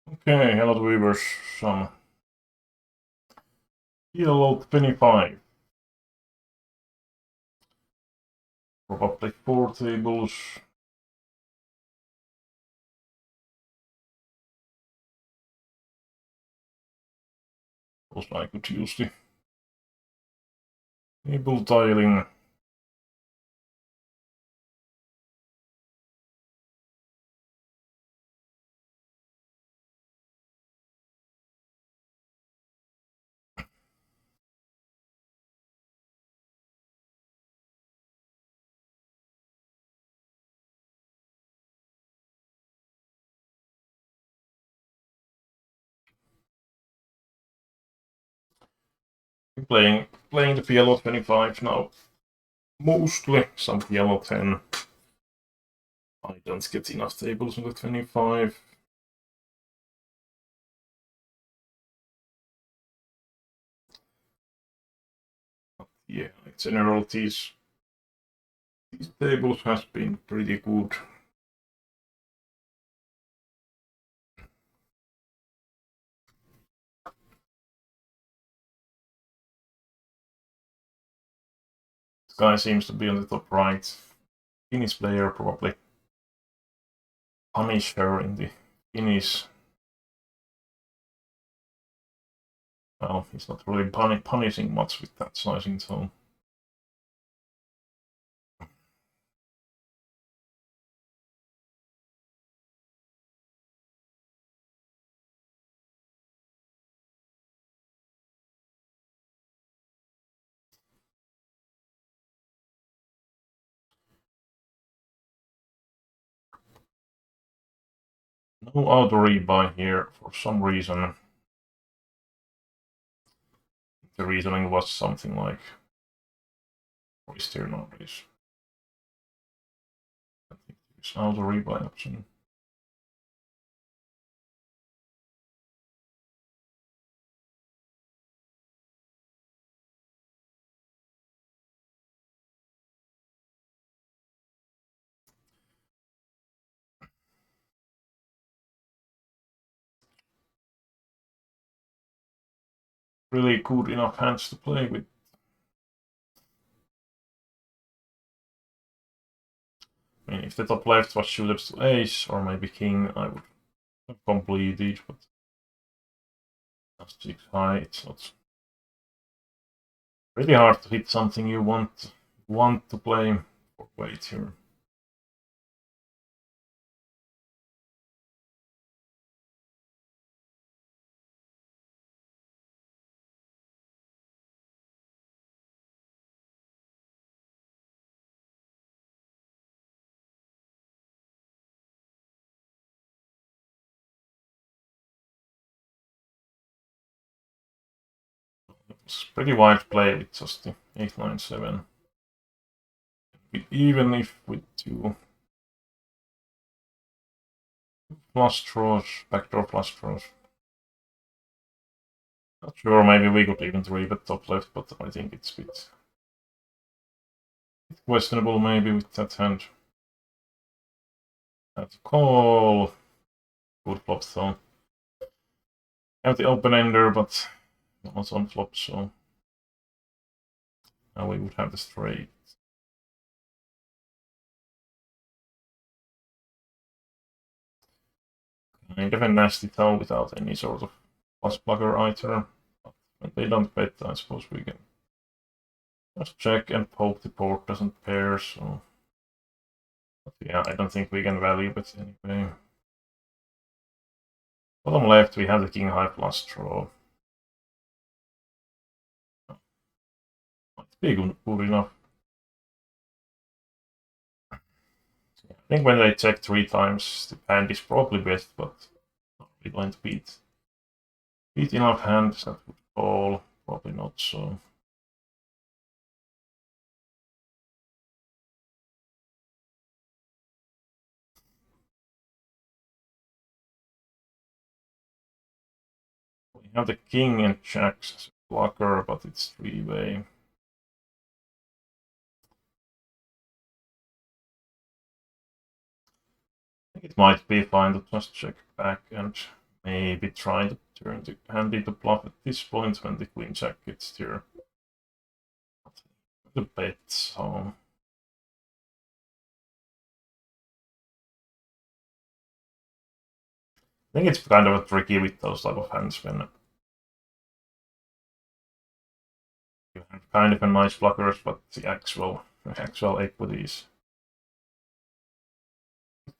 Okay, hello viewers. Some yellow 25. Probably 4 tables. Also I could use the table tiling. Playing the yellow 25 now. Mostly some yellow 10. I don't get enough tables on the 25. But yeah, in general these tables has been pretty good. This guy seems to be on the top right. Finnish player probably punish her in the Finnish. Well, he's not really punishing much with that sizing, so. No auto rebuy here for some reason. The reasoning was something like, what is there nowadays? I think there's auto rebuy option. Really good enough hands to play with. I mean, if the top left was shooters to ace or maybe king, I would have completed, but just 6 high, it's not really hard to hit something you want to play for weight here. It's pretty wide play with just the 8, 9, 7. Even if with 2 flush draws, backdoor flush draws. Not sure, maybe we could even 3-bet top left, but I think it's a bit questionable maybe with that hand. Have to call. Good flop though. Have the open ender, but not on flop, so now we would have the straight. Kind of a nasty though without any sort of plus plugger either. But when they don't bet, I suppose we can just check and poke the board doesn't pair, so. But yeah, I don't think we can value it anyway. Bottom left, we have the king high flush draw. Might be good enough. I think when they check 3 times, the hand is probably best, but not really going to beat enough hands that would call. Probably not, so. We have the king and jacks as a blocker, but it's 3-way. I think it might be fine to just check back and maybe try to turn the hand into bluff at this point when the queen jack gets there. The bet, so I think it's kind of tricky with those type of hands when you have kind of a nice blockers, but the actual equities.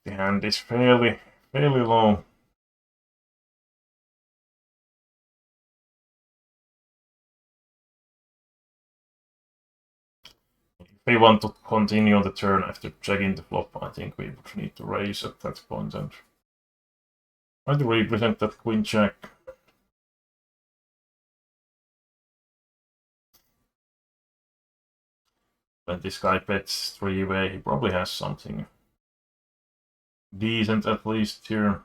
The hand is fairly low. If we want to continue the turn after checking the flop, I think we would need to raise at that point and try to represent that queen jack. When this guy bets three-way, he probably has something decent at least here.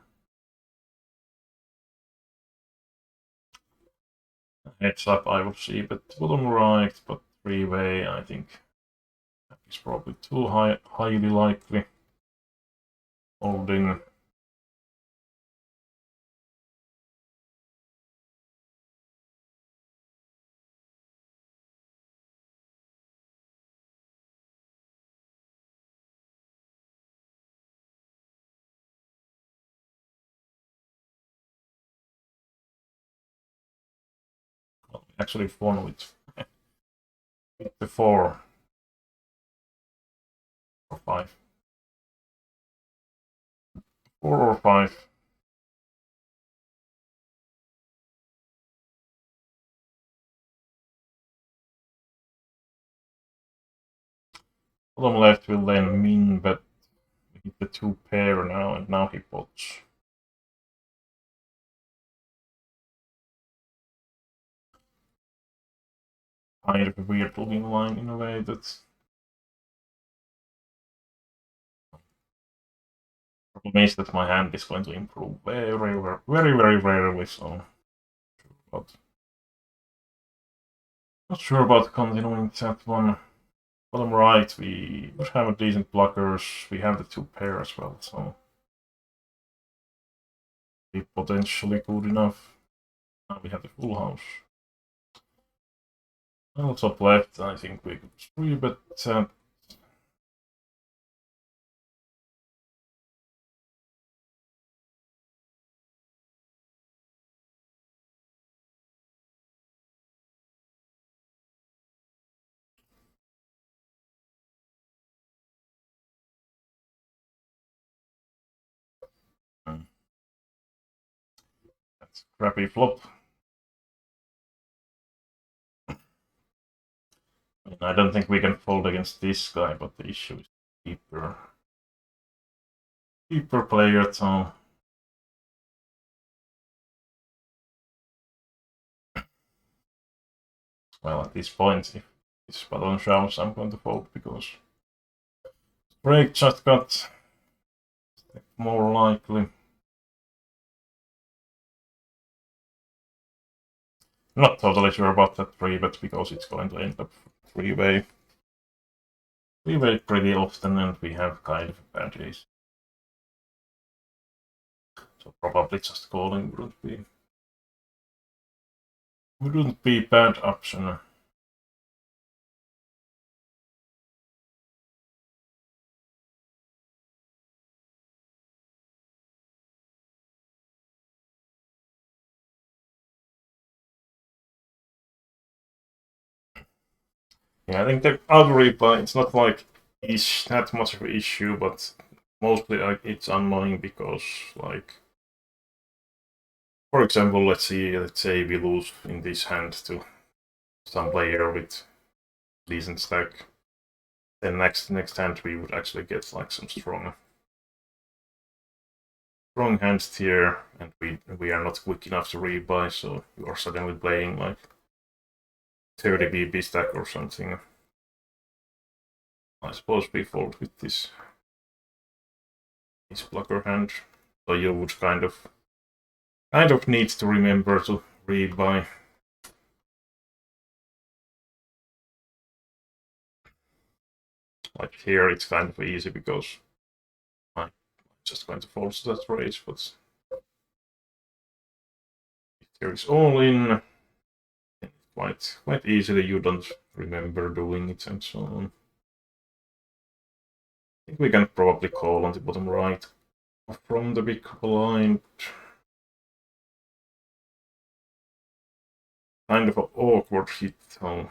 Heads up, I would see, but bottom right, but three-way, I think is probably too highly likely. Holding. Actually won with the 4 or 5. 4 or 5. Bottom left will then min, but we hit the 2 pair now, and now he pots. Kind of a weird looking line in a way that problem is that my hand is going to improve very rarely, so but not sure about continuing that one. Bottom right, we have decent blockers. We have the 2 pair as well, so be potentially good enough. Now we have the full house. Well, top left, I think we could 3-bet that. That's a crappy flop. I don't think we can fold against this guy, but the issue is deeper player, so well, at this point, if this button shows, I'm going to fold because break just got more likely. Not totally sure about that 3-bet because it's going to end up 3-way. 3-way pretty often, and we have kind of a bad ace. So probably just calling wouldn't be bad option. Yeah, I think the auto replay, it's not like it's that much of an issue, but mostly like it's annoying because like, for example, let's say we lose in this hand to some player with decent stack, then next hand we would actually get like some strong hands here, and we are not quick enough to rebuy, so you are suddenly playing like 30 BB stack or something. I suppose we fold with this blocker hand, so you would kind of need to remember to rebuy. Like here, it's kind of easy because I'm just going to force that raise, but there is all in. Quite easily, you don't remember doing it and so on. I think we can probably call on the bottom right from the big blind. Kind of an awkward hit though.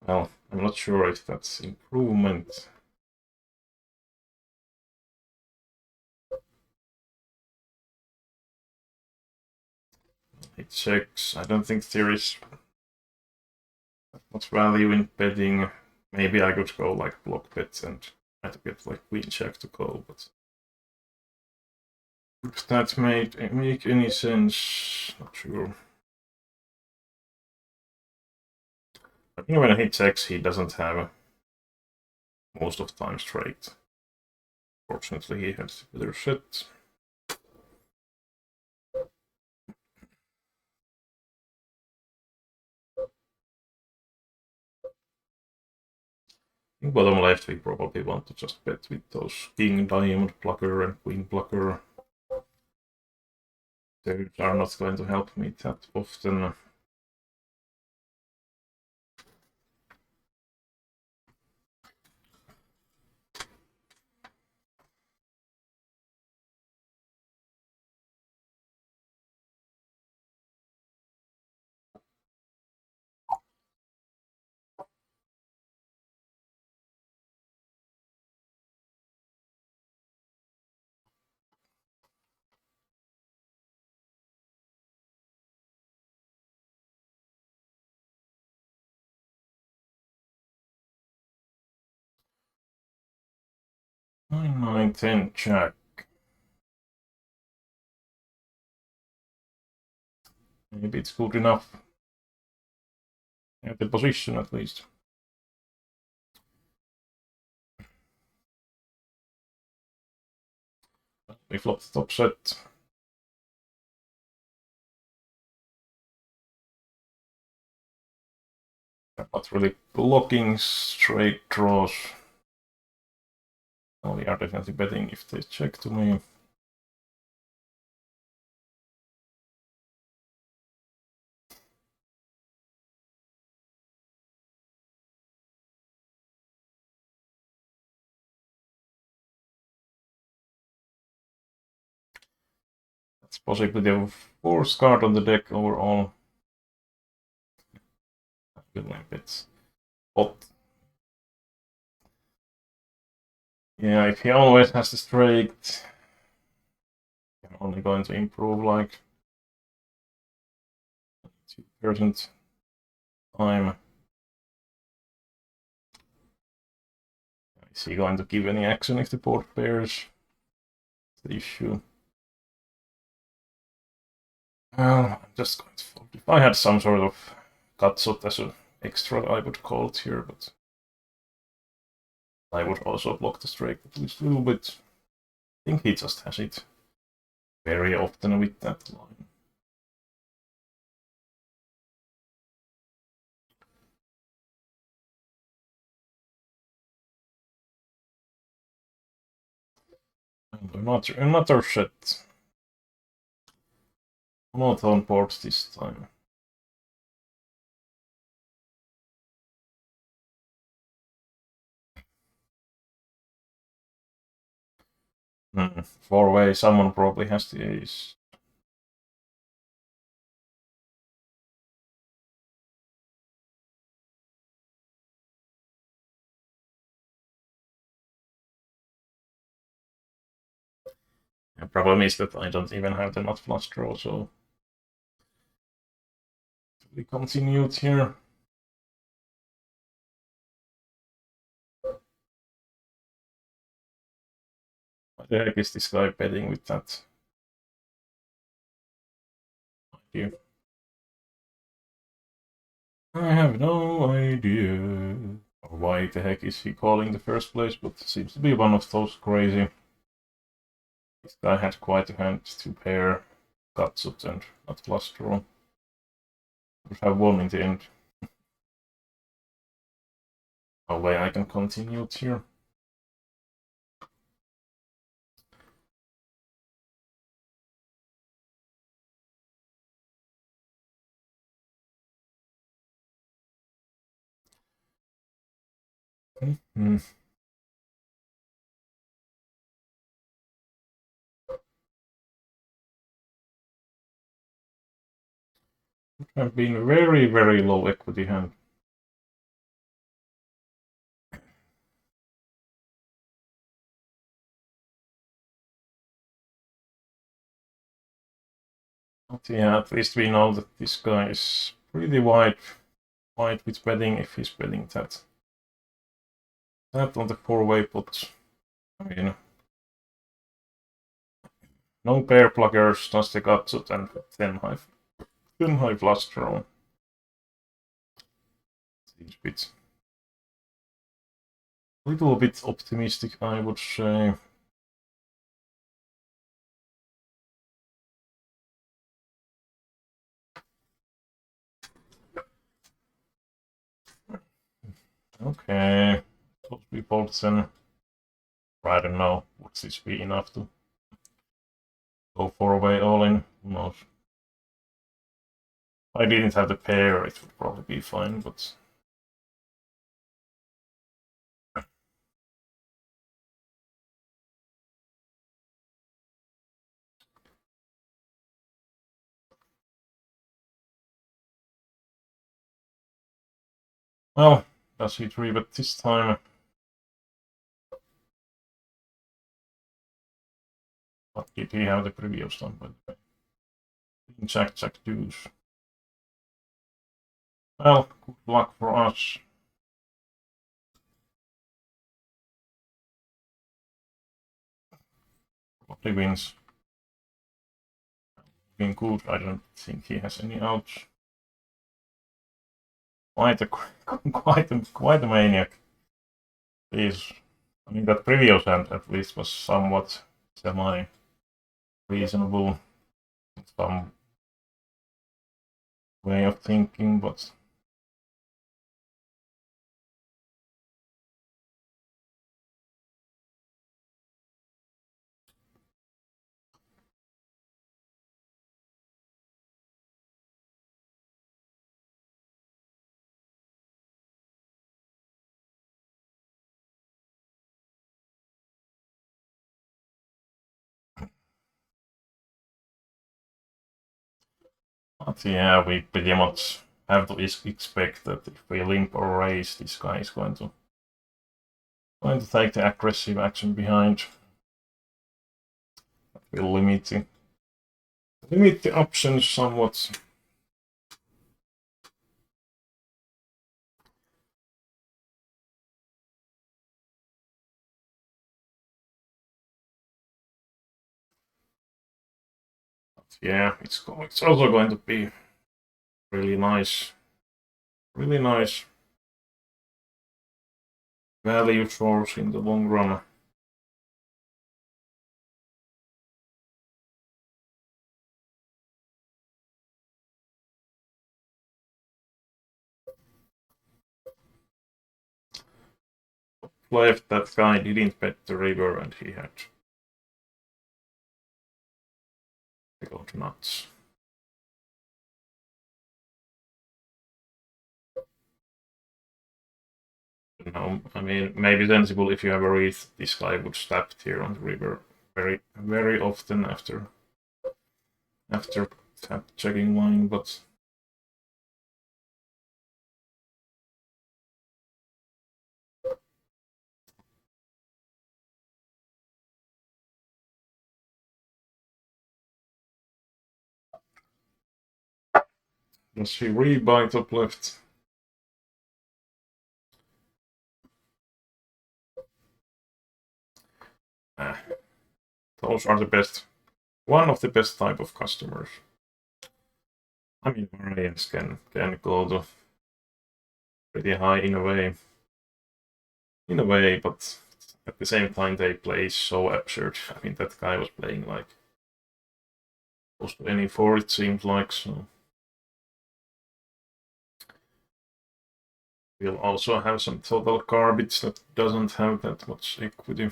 Well, I'm not sure if that's improvement. It checks. I don't think there is that much value in betting. Maybe I could go like block bets and try to get like queen check to call, but would that make any sense? Not sure. I think when he checks, he doesn't have most of the time straight. Fortunately, he has better set. In bottom left, we probably want to just bet with those king, diamond blocker, and queen blocker. Those are not going to help me that often. Nine, 10, jack. Maybe it's good enough. At the position, at least. We flop the top set. I'm not really blocking straight draws. Oh, we are definitely betting if they check to me. That's possibly the worst card on the deck overall. Good line bets. But yeah, if he always has the straight, I'm only going to improve like 2% time. Is he going to give any action if the board pairs? That's the issue. Well, I'm just going to fold. If I had some sort of cut shot as an extra, I would call it here, but I would also block the straight at least a little bit. I think he just has it very often with that line. Another set. Monotone boards this time. Four-way, someone probably has the ace. The problem is that I don't even have the nut flush draw, so we continued here. What the heck is this guy betting with that? Idea. I have no idea. Why the heck is he calling in the first place? But seems to be one of those crazy. This guy had quite a hand to pair Gutsut and not flush draw. Would have won in the end. No way I can continue it here. Mm-hmm. It have been very, very low equity hand. But yeah, at least we know that this guy is pretty wide with betting if he's betting that. That on the 4-way pot. I mean, no pair pluggers, just the Gutsut and 10 high flush draw. Seems a bit. Little bit optimistic, I would say. Okay, supposed to be Bolton. I don't know. Would this be enough to go 4-way all in? Who knows? If I didn't have the pair, it would probably be fine, but. Well, does he 3-bet this time? What did he have the previous time, by the way? Jack, deuce. Well, good luck for us. Probably wins. Being good, I don't think he has any outs. Quite a maniac. Please. I mean, that previous hand at least was somewhat semi-reasonable. Some way of thinking, but. But yeah, we pretty much have to expect that if we limp or raise, this guy is going to take the aggressive action behind. That will limit the options somewhat. But yeah, it's also going to be really nice value source in the long run. Left, that guy didn't bet the river and he had pickled nuts. No, I mean, maybe sensible if you have a wreath, this guy would stab here on the river very, very often after checking line, but. Does he rebuy top left? Those are the best. One of the best type of customers. I mean, variants can go to pretty high in a way. in a way, but at the same time they play so absurd. I mean, that guy was playing like close to any four, it seemed like. So we'll also have some total garbage that doesn't have that much equity.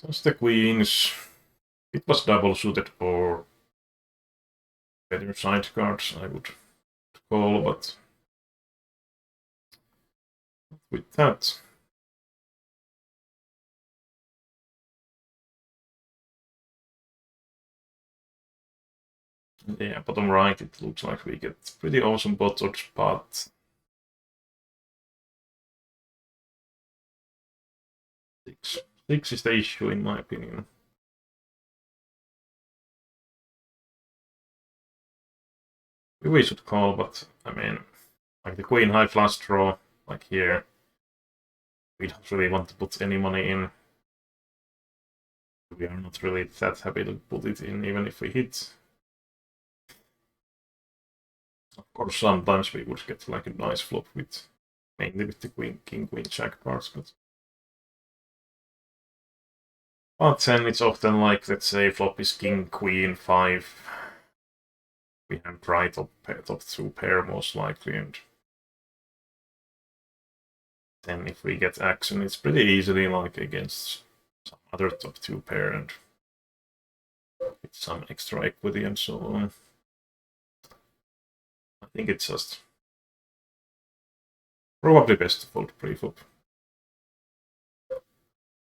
Just the queens. It was double suited or better side cards, I would call, but with that. Yeah, bottom right, it looks like we get pretty awesome bot odds, but six is the issue in my opinion. We should call, but I mean, like the queen high flush draw, like here, we don't really want to put any money in. We are not really that happy to put it in, even if we hit. Of course, sometimes we would get like a nice flop with, mainly with the queen, king, queen, jack parts, but then it's often like, let's say, flop is king, queen, 5. We have try top 2 pair most likely, and then if we get action, it's pretty easily like against some other top 2 pair and with some extra equity and so on. I think it's just probably best to fold pre-flop.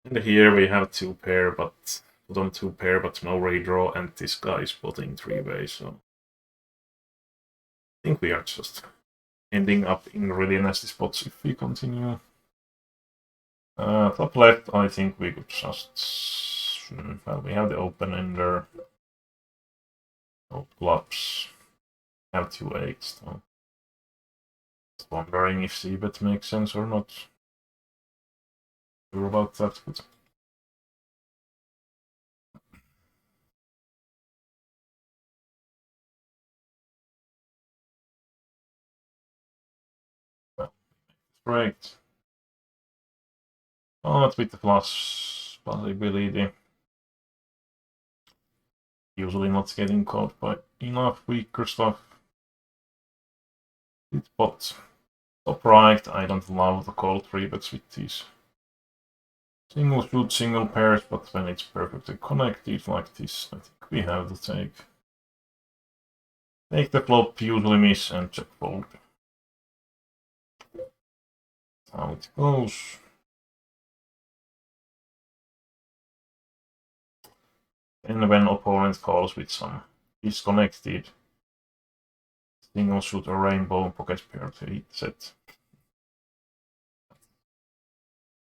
And here we have 2 pair, but bottom 2 pair, but no redraw, and this guy is potting 3-way, so I think we are just ending up in really nasty spots if we continue. Top left, I think we could just... Well, we have the open ender. No clubs. Have 2 8s, so... Just wondering if c-bet makes sense or not. Sure about that, but... Well, great. But with the flush possibility. Usually not getting caught by enough weaker stuff. But top right, I don't love the call 3-bets with these single shoot, single pairs, but when it's perfectly connected like this, I think we have to take the flop, usually miss, and check fold. That's how it goes. And when opponent calls with some disconnected single shoot or rainbow pocket pair to hit set.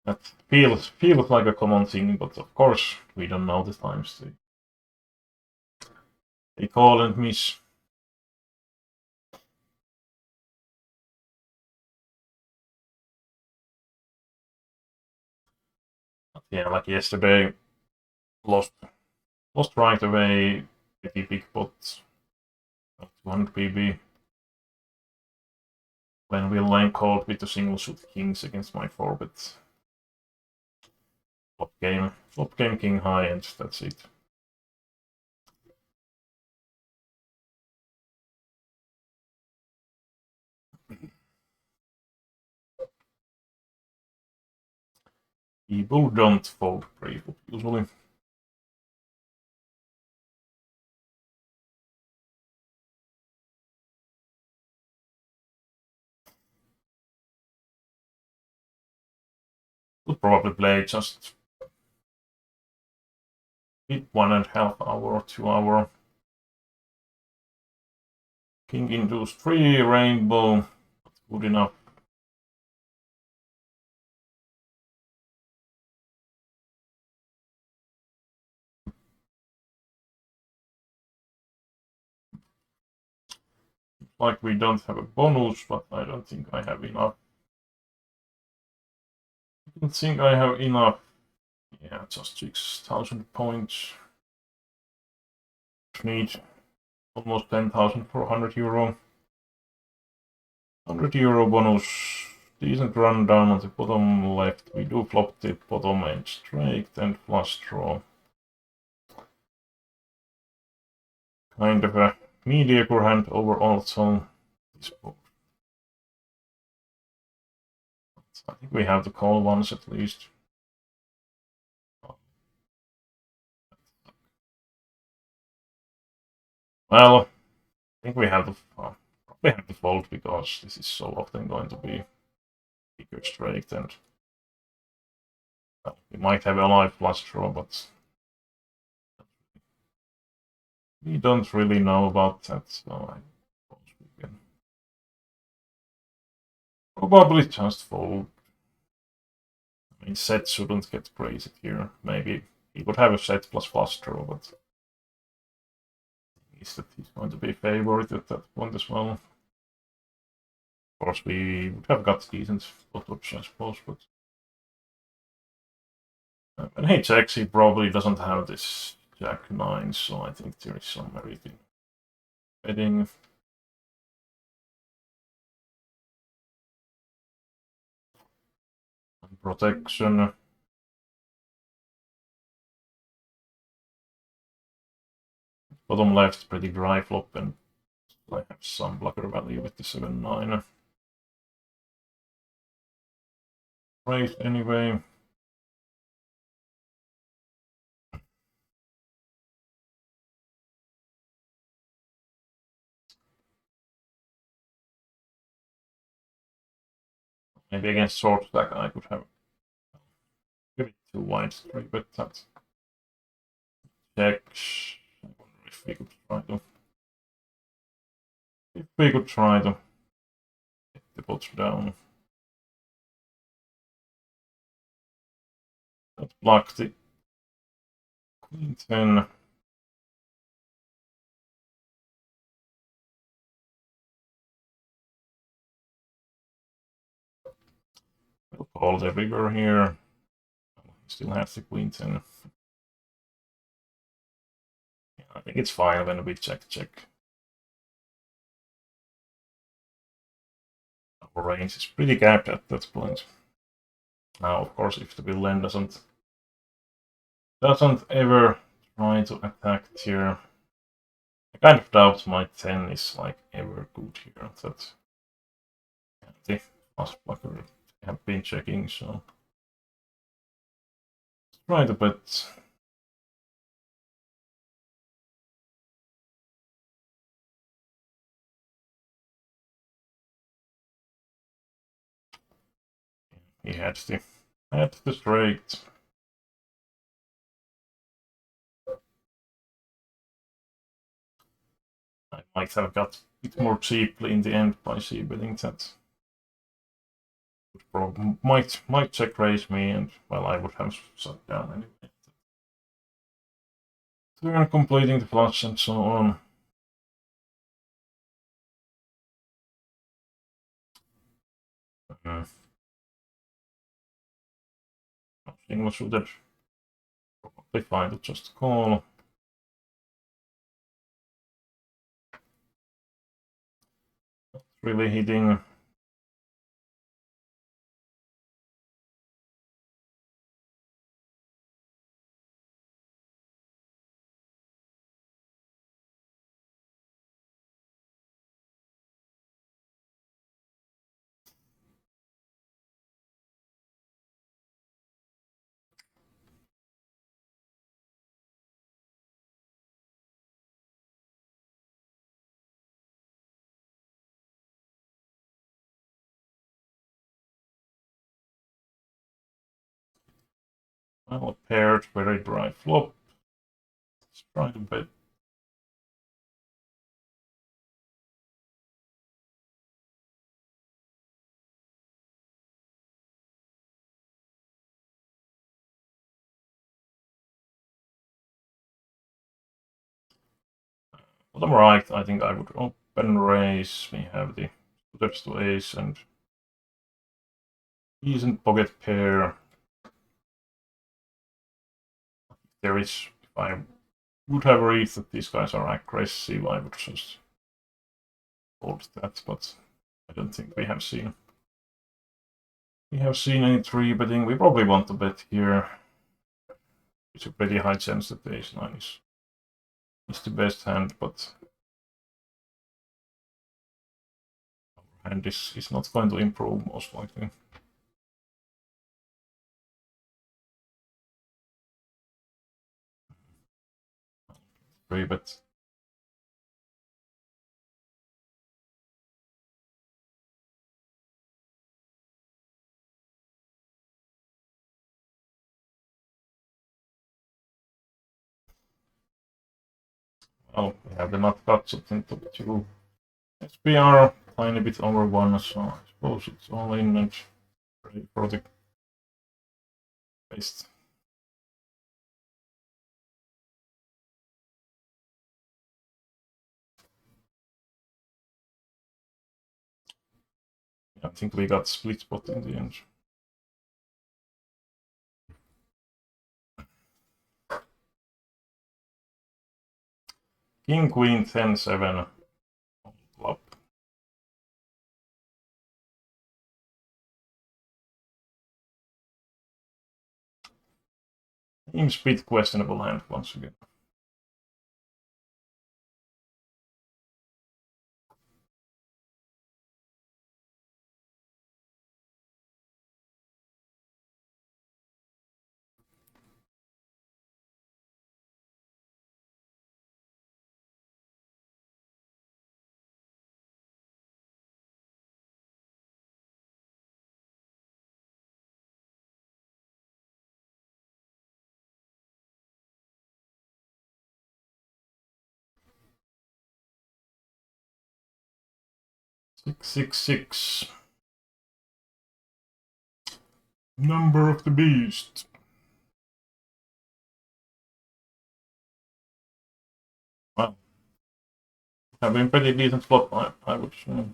That feels like a common thing, but of course we don't know the times they call and miss. But yeah, like yesterday, lost right away, pretty big pot, 200 PB. When we lane called with the single shoot kings against my 4-bet. Flop game king high, and that's it. People don't fold pre-flop usually. Would probably play just 1.5 hour or 2 hour. King induce 3 rainbow, good enough. Like we don't have a bonus, but I don't think I have enough. I don't think I have enough. Yeah, just 6,000 points. need almost 10,000 for 100 euro. 100 euro bonus. Decent run down on the bottom left. We do flop the bottom edge straight and flush draw. Kind of a mediocre hand overall, so this board. I think we have to call once at least. Well, I think we have to probably have to fold because this is so often going to be bigger straight, and well, we might have a live flush draw, but we don't really know about that, so I suppose we can probably just fold. I mean, set shouldn't get crazy here. Maybe he would have a set plus flush draw, but is that he's going to be favored at that point as well. Of course, we would have got decent spot ups, I suppose, but when he checks, he probably doesn't have this Jack 9, so I think there is some merit in betting. Protection. Bottom left, pretty dry flop, and I have some blocker value with the 7-9. Right, anyway. Maybe against short stack I could have give it too wide 3-bet that. Checks. I wonder if we could try to. If we could try to get the pots down. Let's block the Queen 10. We'll call the river here. Still has the Queen 10. Yeah, I think it's fine when we check. Our range is pretty capped at that point. Now, of course, if the villain doesn't ever try to attack here, I kind of doubt my 10 is like ever good here. That the fast blocker have been checking, so let's try to bet. He had the straight. I might have got it more cheaply in the end by c-betting that. Might check raise me, and well, I would have shut down anyway. Turn completing the flush and so on. Nothing was suited. Probably fine to just call. Not really hitting. Well, paired, very dry flop. Let's try to bet. Bottom right, I think I would open raise. We have the suitors to ace and decent pocket pair. There is, if I would have read that these guys are aggressive. I would just hold that, but I don't think we have seen. We have seen any 3-betting. We probably want to bet here. It's a pretty high chance that the ace-9 is the best hand, but our hand is not going to improve most likely. 3-bet. Well, we have the nut cut in top 2. SPR tiny bit over 1, so I suppose it's all in and ready for the paste. I think we got split spot in the end. King, queen, 10, 7. Flop. Seems a bit questionable hand once again. Six, 6, 6. Number of the beast. Well, have been pretty decent flop, I would say.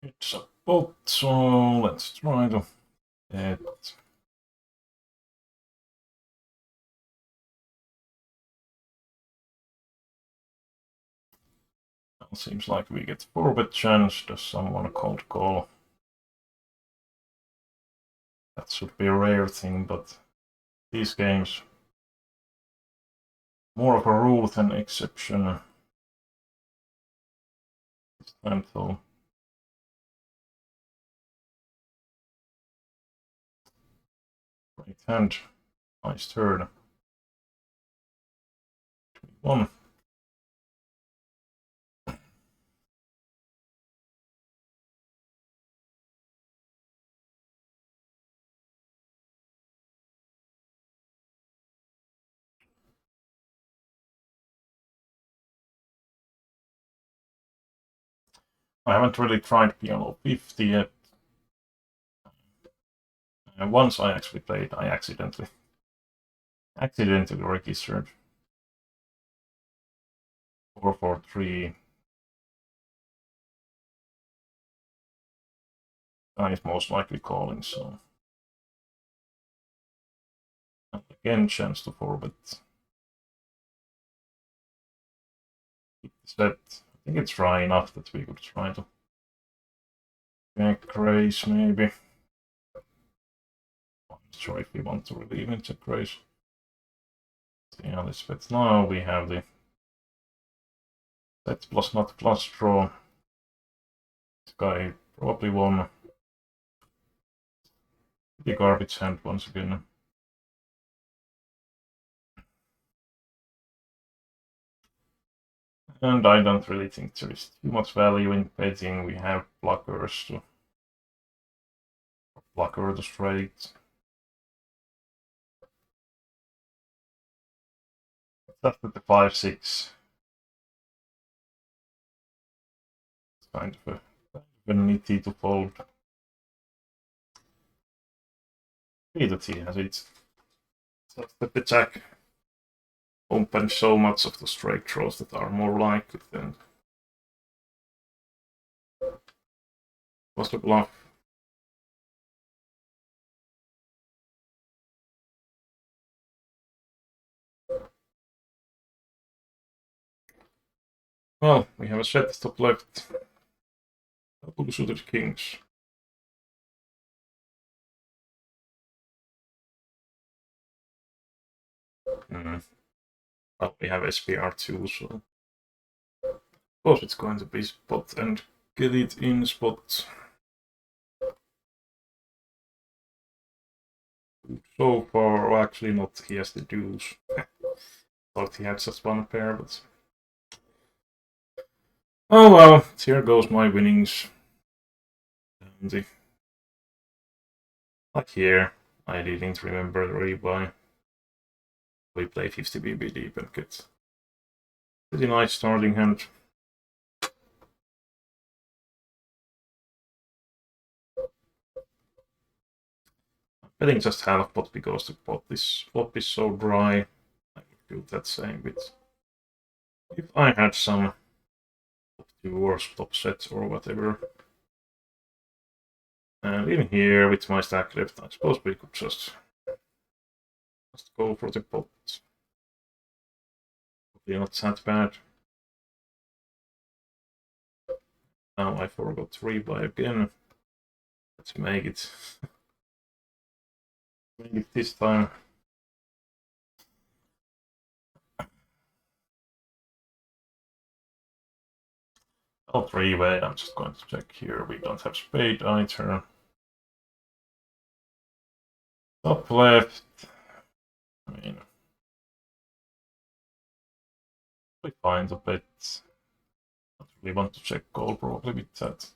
It's a pot, so let's try to bet. Seems like we get 4-bet chance. Does someone cold call? That should be a rare thing, but these games more of a rule than exception. This time though. Great hand. Nice turn. 1. I haven't really tried piano 50 yet, And once I actually played, I accidentally registered 443. Guy is most likely calling, so again chance to forward. That I think it's dry enough that we could try to check raise maybe. I'm not sure if we want to really even check raise. See how this fits. Now we have the set plus not plus draw. This guy probably won the garbage hand once again. And I don't really think there is too much value in betting. We have blockers to blocker the straight. That's at the 5-6. It's kind of a nitty to fold. 3 that he has it. Just that the jack opens so much of the straight draws that are more likely than was the bluff. Well, we have a set top left. Double suited kings. Well, we have SPR too, so of course it's going to be spot and get it in spot. So far, well, actually not, he has the deuce. Thought he had just one pair, but oh well, here goes my winnings. And like here, I didn't remember the rebuy. We play 50 BB deep and get pretty nice starting hand. I think just half pot because the flop is so dry. I would do that same bit. If I had some top 2 or top sets or whatever. And in here with my stack left, I suppose we could just go for the pot. Probably not that bad. Now I forgot to rebuy again. Let's make it. Make it this time. I'll three-way. I'm just going to check here. We don't have spade either. Top left. I mean, we find a bit. Don't really want to check call probably with that.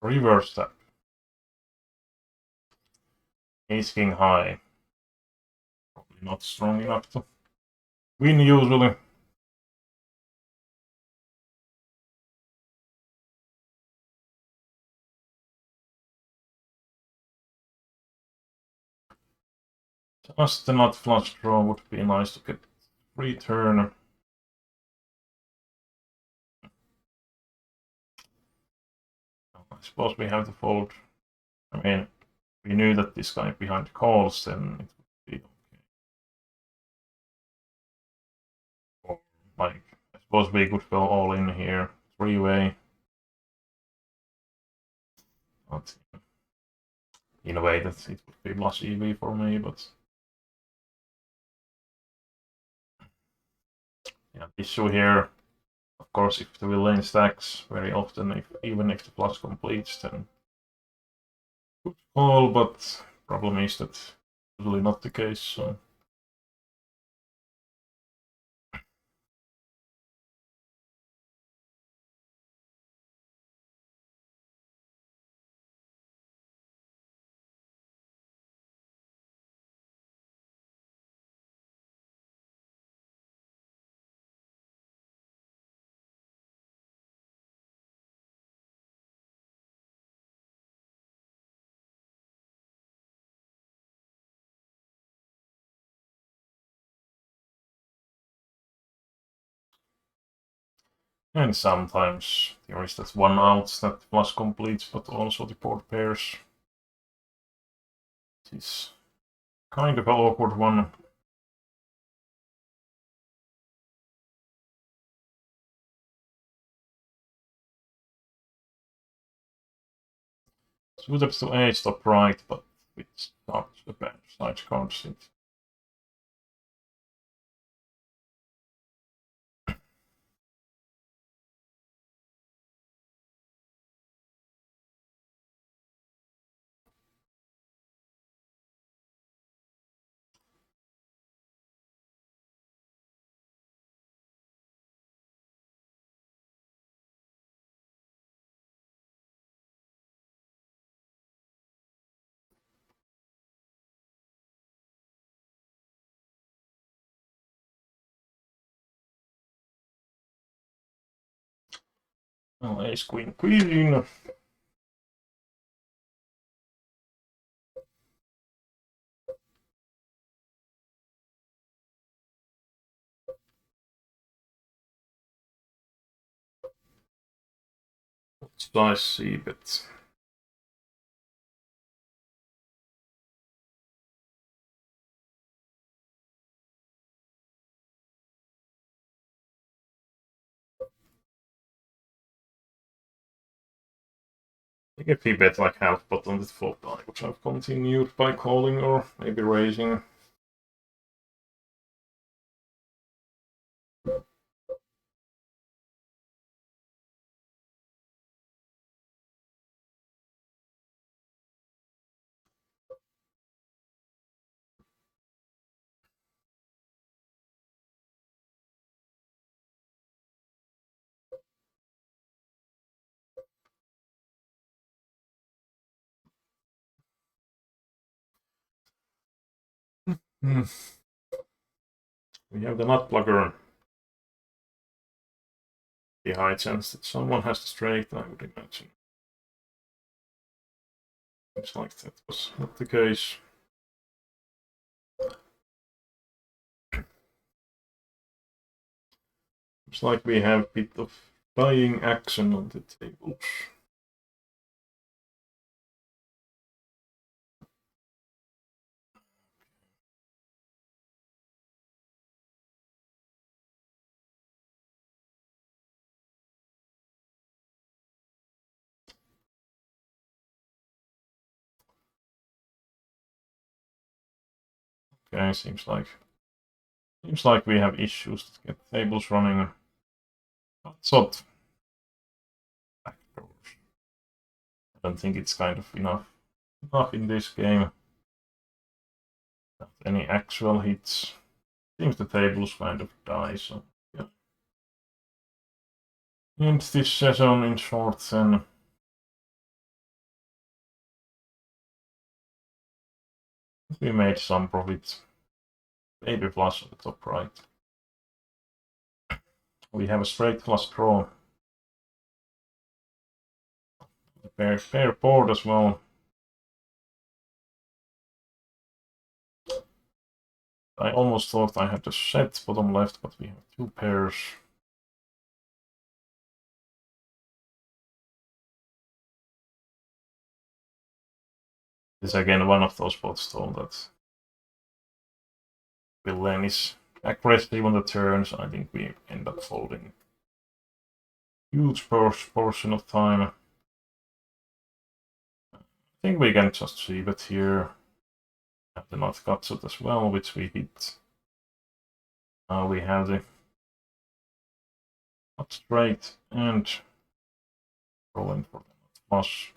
Reverse step. Ace king high. Probably not strong enough to win usually. Just the nut flush draw would be nice to get free turn. I suppose we have to fold. I mean, we knew that this guy behind calls, then it would be okay. Or, like, I suppose we could go all in here. Three-way. Not in a way that it would be plus EV for me, but yeah, the issue here, of course, if the villain stacks very often, even if the plus completes, then good call, but problem is that usually not the case, so. And sometimes there is that one out that plus completes, but also the board pairs. It is kind of an awkward one. Suited to A stop right, but with not the bad side cards. Well, ace, queen, queen. Spicy, but I think if he bet like half pot on this flop, I would have continued by calling or maybe raising. Hmm. We have the nut plugger. The high chance that someone has the straight, I would imagine. Looks like that was not the case. Looks like we have a bit of buying action on the tables. Okay, seems like we have issues to get tables running. Not backdoors. I don't think it's kind of enough in this game. Not any actual hits. Seems the tables kind of die, so yeah. End this session in short then. We made some profit. Maybe plus on the top right. We have a straight flush draw. Pair board as well. I almost thought I had the set bottom left, but we have two pairs. This is again one of those spots though that villain is aggressive on the turns. I think we end up folding huge portion of time. think we can just save it here. Have the not gutshot as well, which we hit. Now we have the not straight and rolling for the not flush.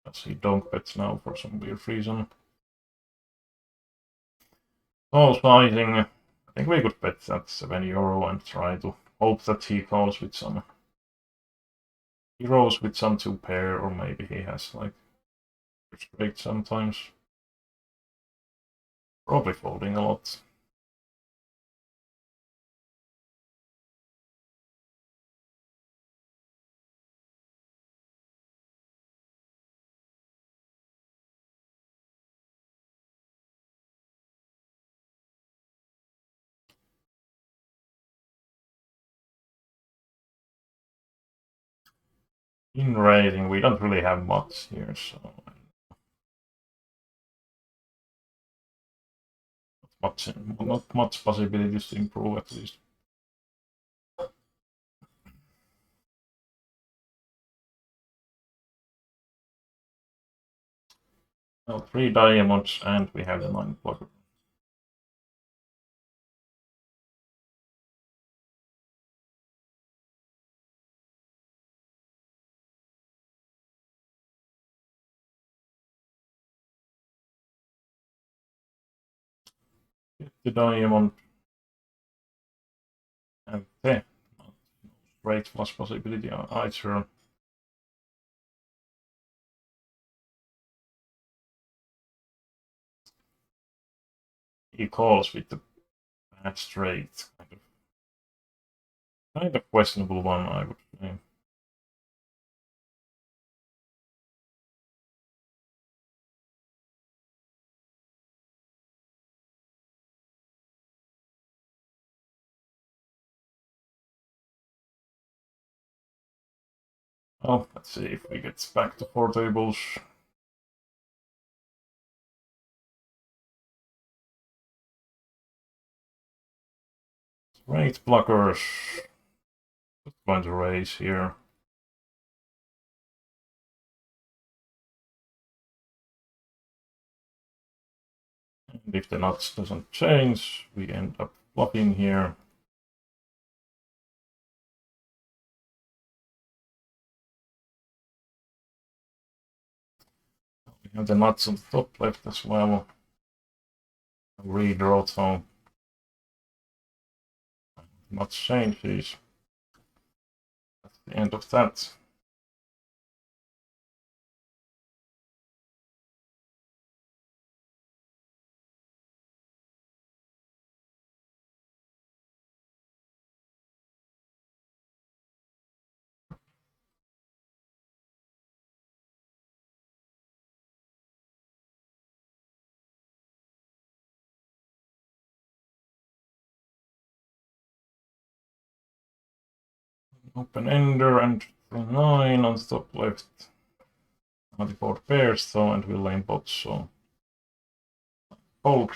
Let's see donk bets now for some weird reason. Call sizing. I think we could bet that €7 and try to hope that he calls with some. He rolls with some 2-pair, or maybe he has like straight sometimes. Probably folding a lot. In raising, we don't really have much here, so not much possibilities to improve at least. Well, 3 diamonds and we have the 9 blocker. Get the diamond and the straight flush possibility either. He calls with the bad straight. Kind of questionable one, I would say. Well, let's see if we get back to 4 tables. Straight blockers. Just going to raise here. And if the nuts doesn't change, we end up flopping here. We have the nuts on the top left as well. Redraw, so nuts changes. That's the end of that. Open ender and 9 on the top left. 94 pairs, so, and we lane bots, so fold.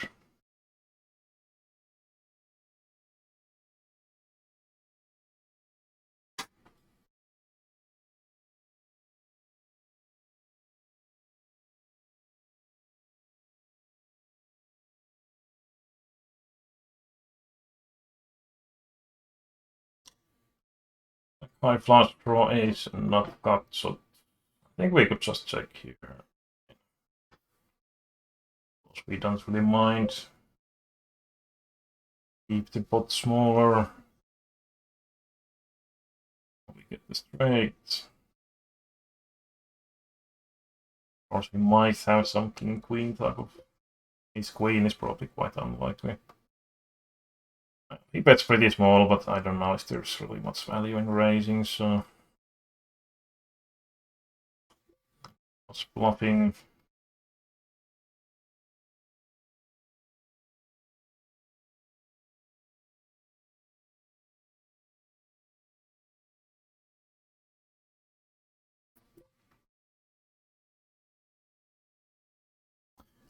High flush draw ace and not cut, so I think we could just check here. Because we don't really mind. Keep the pot smaller. We get the straight. Of course, we might have some king queen type of. His queen is probably quite unlikely. He bets pretty small, but I don't know if there's really much value in raising, so. Was bluffing.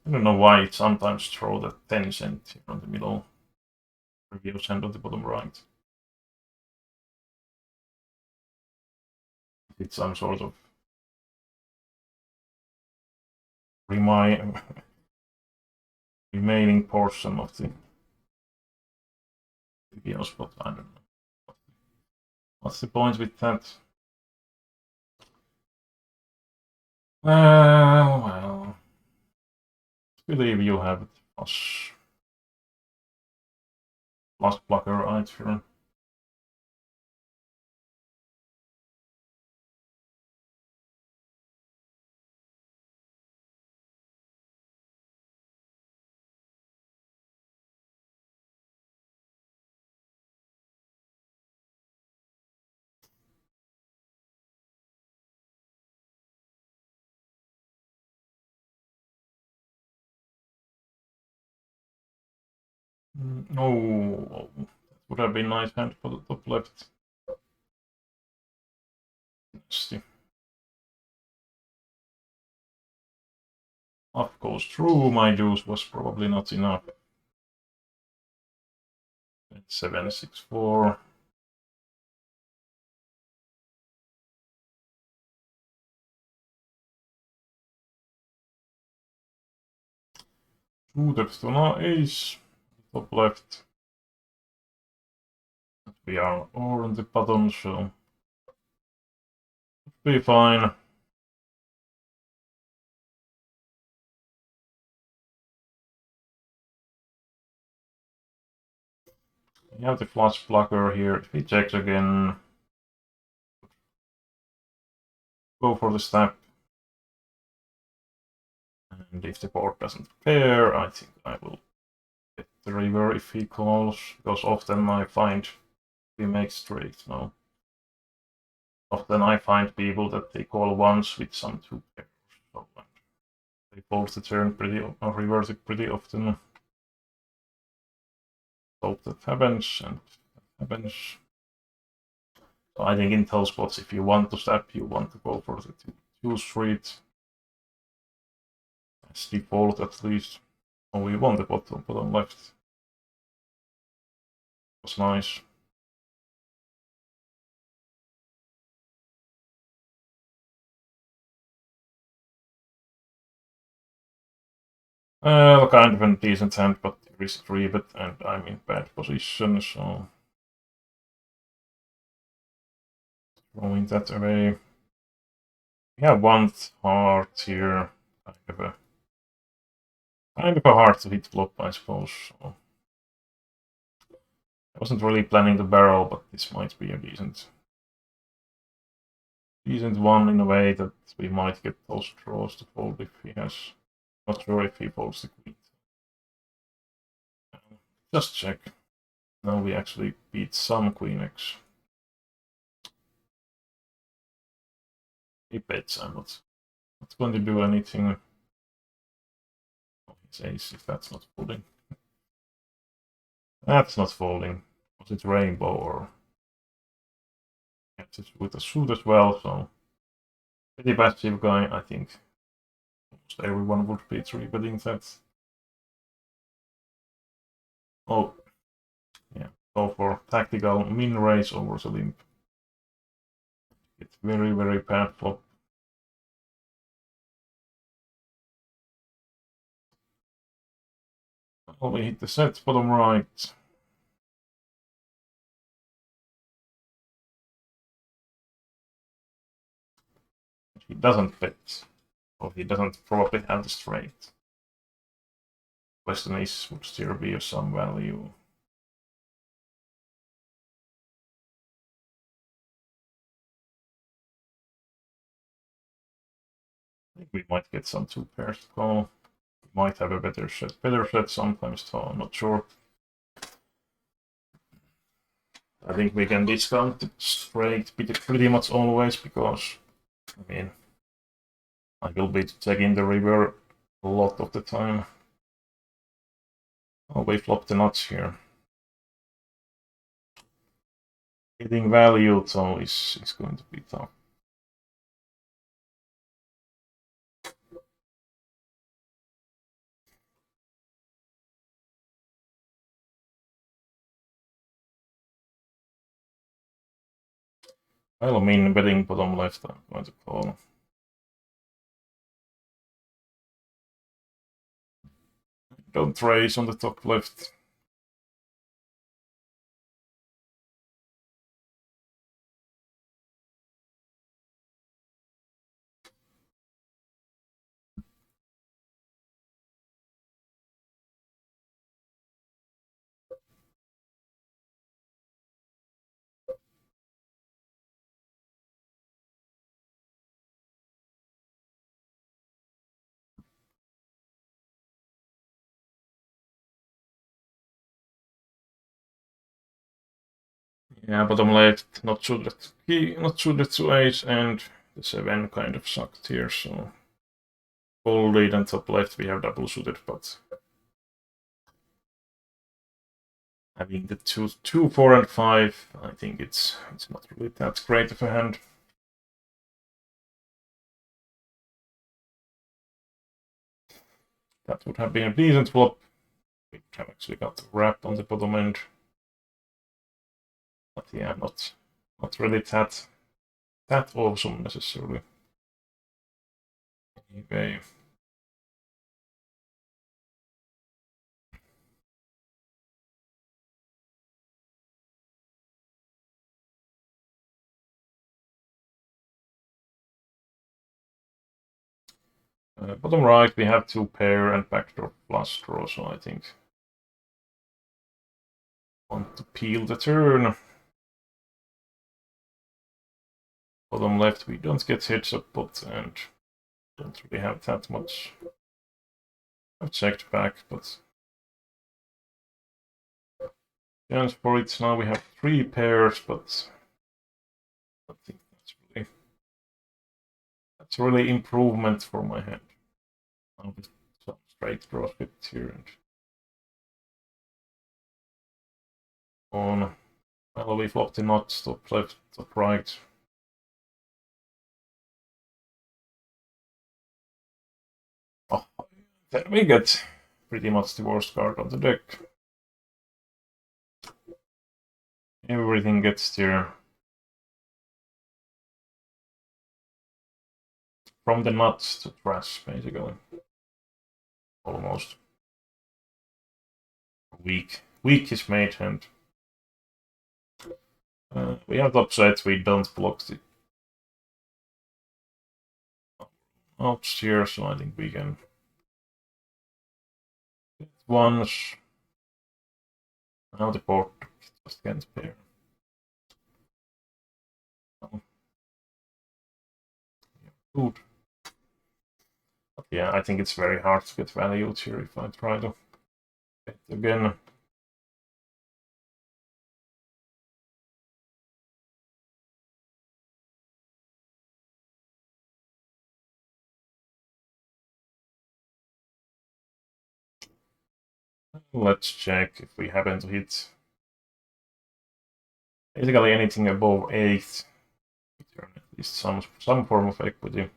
I don't know why it sometimes throw the 10 cent here on the middle. Review cent on the bottom right. with some sort of remaining portion of the video spot. I don't know. What's the point with that? Well, I believe you have it plus blocker right here. Oh, that would have been nice hand for the top left. Nasty. Of course, true, my juice was probably not enough. 7-6-4. Suited to no ace. Top left. We are all on the bottom, so be fine. We have the flush blocker here. If he checks again, go for the step. And if the board doesn't pair, I think I will get the river if he calls, because often I find we make straight now. Often I find people that they call once with some two pairs, so they fold the turn or reverse it pretty often. Hope that happens, and that happens. So I think in those spots, if you want to step, you want to go for the two street. As default at least. Oh, we want the bottom left. Was nice. Kind of a decent hand, but there is a 3-bet and I'm in bad position, so throwing that away. We have one heart here, kind of a hard to hit flop, I suppose. So I wasn't really planning the barrel, but this might be a decent one in a way that we might get those draws to fold if he has. Not sure if he folds the queen. Just check. Now we actually beat some queen X. He bets. I'm not going to do anything. Oh, it's ace if that's not folding. That's not folding. Was it rainbow or with a suit as well? So pretty passive guy, I think. Almost everyone would be 3-betting that. Oh, yeah. Go for tactical min raise over the limp. It's very, very bad flop. Oh, we hit the set bottom right. He doesn't bet. Or he doesn't probably have the straight. Question is, would still be of some value. I think we might get some two pairs to call. We might have a better set sometimes, so I'm not sure. I think we can discount the straight pretty much always, because, I mean, I will be checking the river a lot of the time. Oh, we flopped the nuts here. Hitting value, so is going to be tough. Well, I mean, betting bottom left, I'm going to call. Don't raise on the top left. Yeah, bottom left, not suited key, not suited to ace, and the 7 kind of sucked here, so full lead and top left we have double suited, but having the 2, 4, and 5, I think it's not really that great of a hand. That would have been a decent flop. We have actually got the wrap on the bottom end. But yeah, not really that awesome necessarily. Anyway. Bottom right, we have 2 pair and backdoor flush draw, so I think want to peel the turn. Bottom left, we don't get heads up pot and don't really have that much. I've checked back, but chance for it. Now we have 3 pairs, but I think that's really improvement for my hand. I'll just some straight draws with here and on. Well, we flopped the nuts, top left, top right. Oh, then we get pretty much the worst card on the deck. Everything gets there. From the nuts to trash, basically. Almost. Weak is made hand. We have top sets, we don't block the outs here, so I think we can get once. Now the board just can't pair. Good. But yeah, I think it's very hard to get valued here if I try to bet again. Let's check if we happen to hit basically anything above 8. At least some form of equity.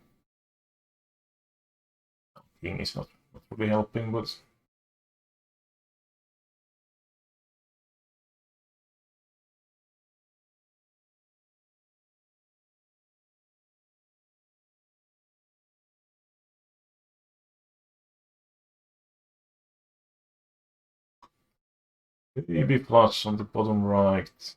King is not really helping, but maybe plus on the bottom right.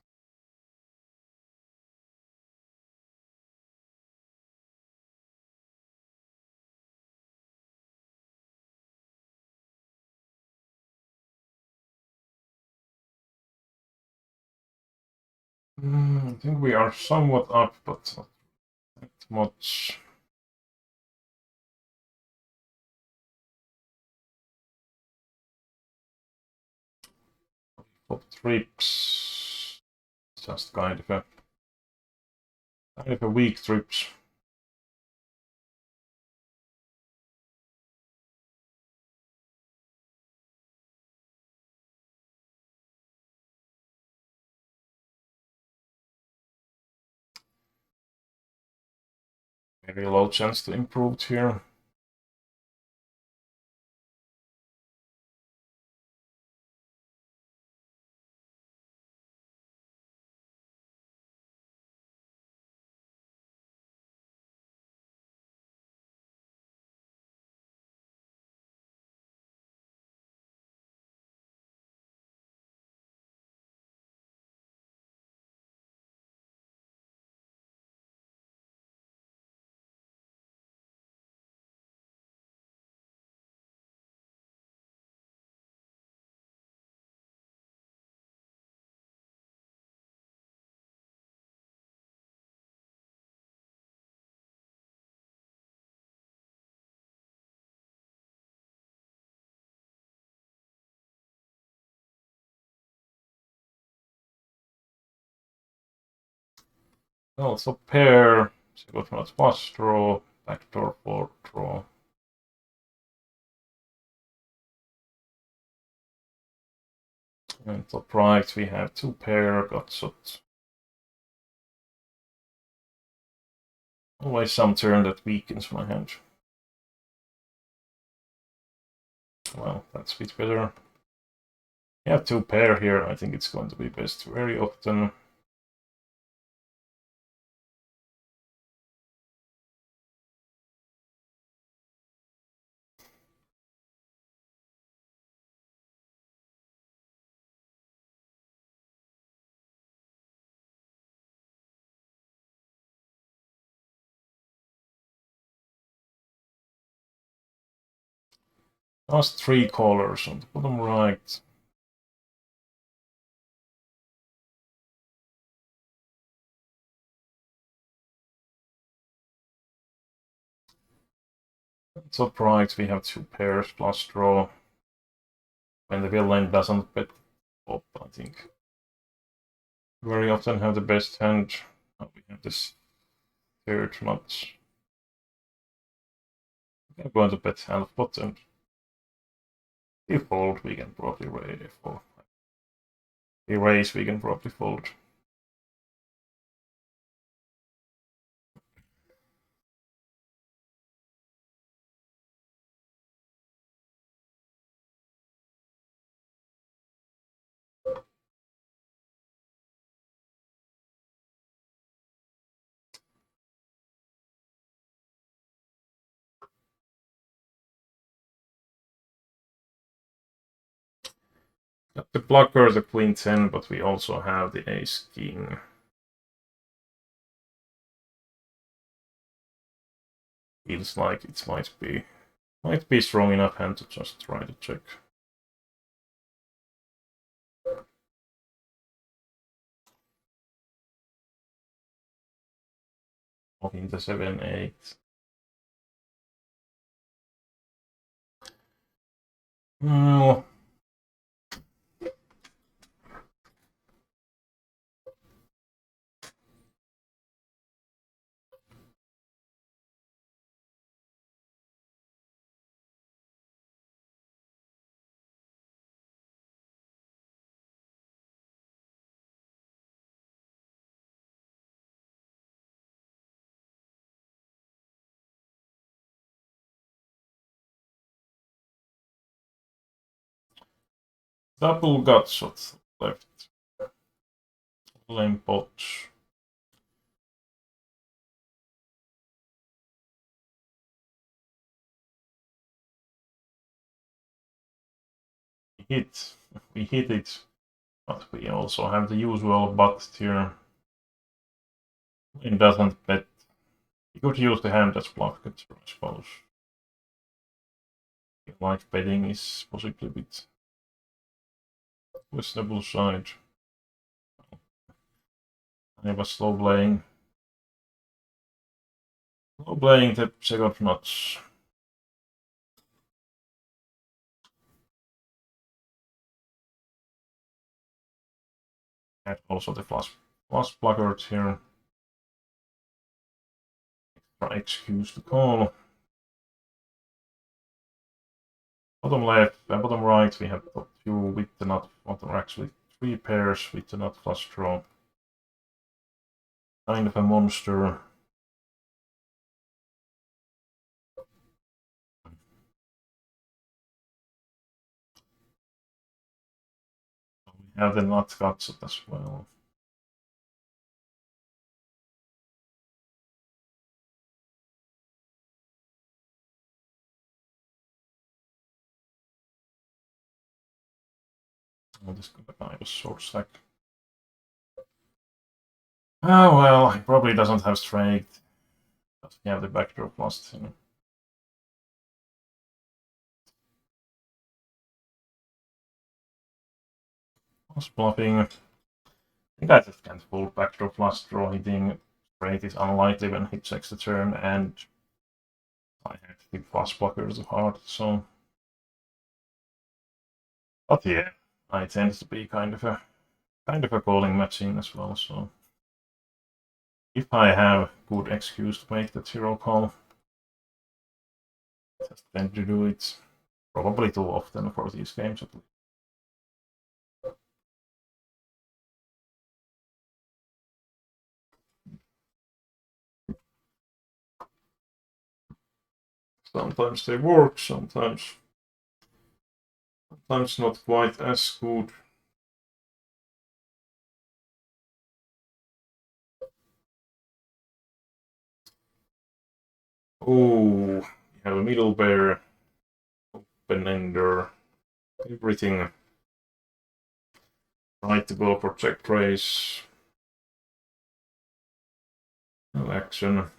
I think we are somewhat up, but not that much. Flop trips. Just kind of a weak trips. Very low chance to improve here. Well, so pair, second not flush draw, backdoor 4 draw. And top right we have 2 pair, got shot. Always some turn that weakens my hand. Well, that's a bit better. We have 2 pair here, I think it's going to be best very often. Last 3 colors on the bottom right. Top right we have 2 pairs plus draw. When the villain doesn't bet up, I think. Very often have the best hand. Oh, we have this third nut. I'm going to bet hand of bottom. If fold, we can probably raise. If we raise, we can probably fold. Got the blocker, the queen 10, but we also have the ace king. Feels like it might be strong enough hand to just try to check. In the 7-8. Well, double gut shot left. Lame pot. We hit it, but we also have the usual but here. It doesn't bet. You could use the hand as bluff catcher, I suppose. Like betting is possibly a bit questionable side. I was slow playing. Slow playing the second nuts. And also the flush placard here. Excuse the call. Bottom left and bottom right we have top 2 with the nut, or actually 3 pairs with the nut flush draw. Kind of a monster. We have the nut cuts as well. Oh, this guy was short stack. Oh well, he probably doesn't have straight. But we have the backdoor plus. You know. Was bluffing. I think I just can't fold backdoor flush draw hitting. Straight is unlikely when he checks the turn, and I have the flush blocker too hard, so. But yeah, I tend to be kind of a calling machine as well, so. if I have good excuse to make that zero call, I just tend to do it probably too often for these games at least. Sometimes they work, sometimes not quite as good. Oh, you have a middle bear, open ender, everything right to go for check raise. No action.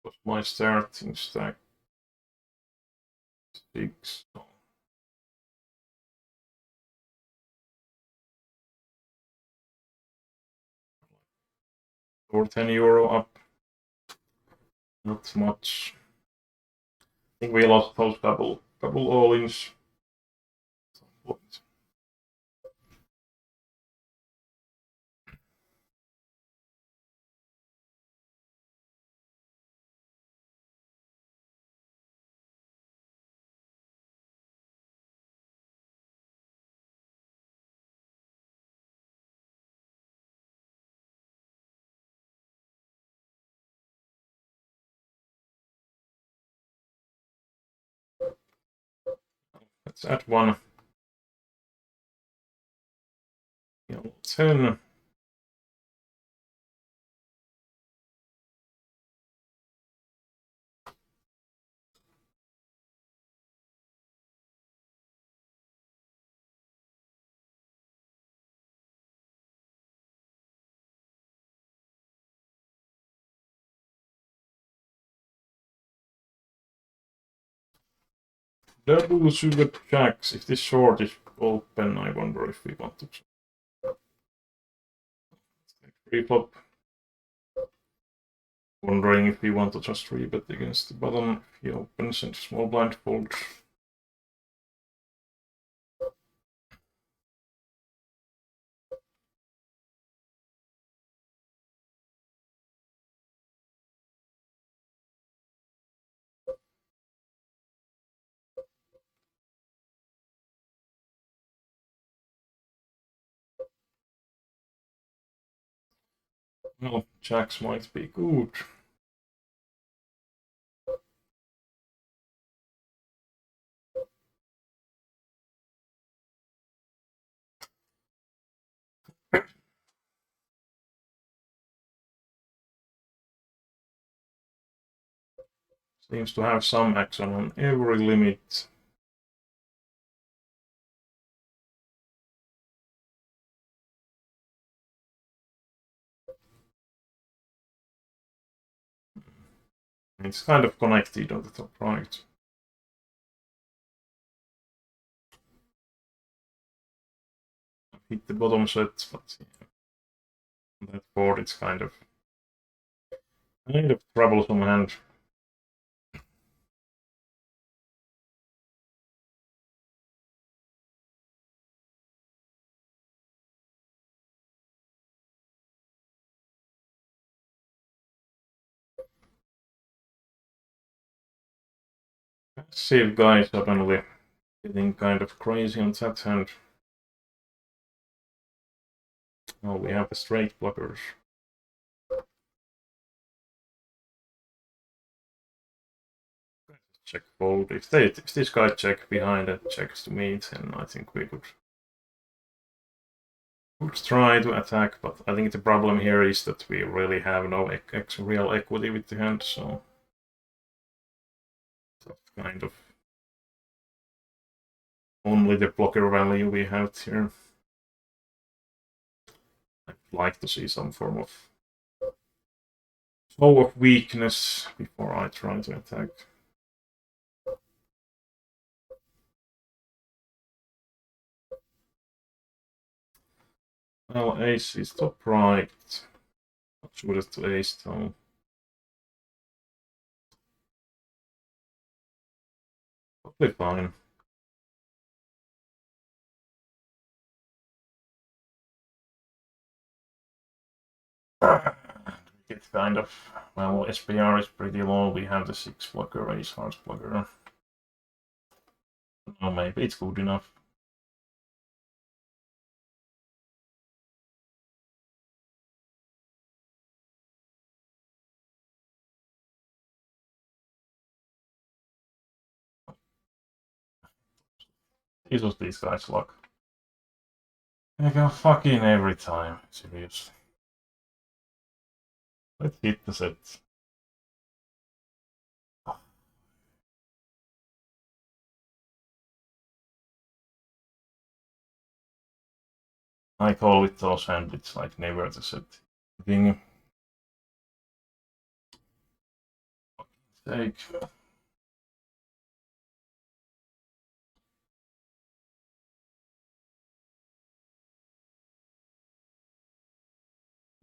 Was my starting stack 6? Or €10 up. Not much. I think we lost those couple all-ins. Let's add one. 10. Double sugar jacks. If this short is open, I wonder if we want to pre-flop. Wondering if we want to just rebet against the bottom if he opens and small blind folds. Well, jacks might be good. Seems to have some action on every limit. It's kind of connected on the top right. Hit the bottom set, but on that board it's kind of troublesome hand. Passive guy suddenly getting kind of crazy on that hand. Oh, we have the straight blockers. Check fold. If this guy check behind and checks to meet, then I think we could try to attack, but I think the problem here is that we really have no real equity with the hand, so that's kind of only the blocker value we have here. I'd like to see some form of show of weakness before I try to attack. Well, ace is top right. Not sure as to ace though. Probably fine. It's kind of, well, SPR is pretty low. We have the 6 blocker, ace hearts blocker. No, maybe it's good enough. This was these guys' luck. They go fucking every time, seriously. Let's hit the sets. I call it those hand, it's like never the set thing. Take.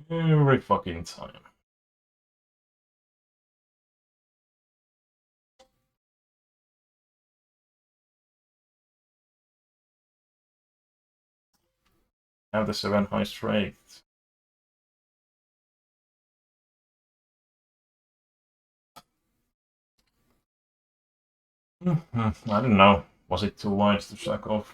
Every fucking time. Have the 7 high straight. I don't know. Was it too wide to suck off?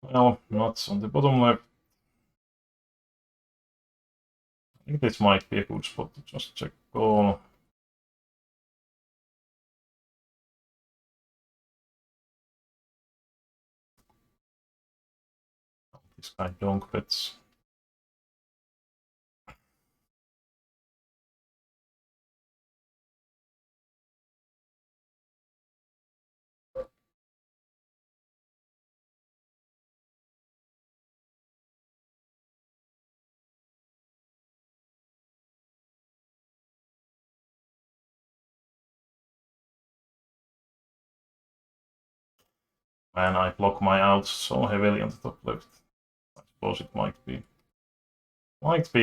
Well, nuts on the bottom left. I think this might be a good spot to just check call. This guy donk bets. And I block my outs so heavily on the top left. I suppose it might be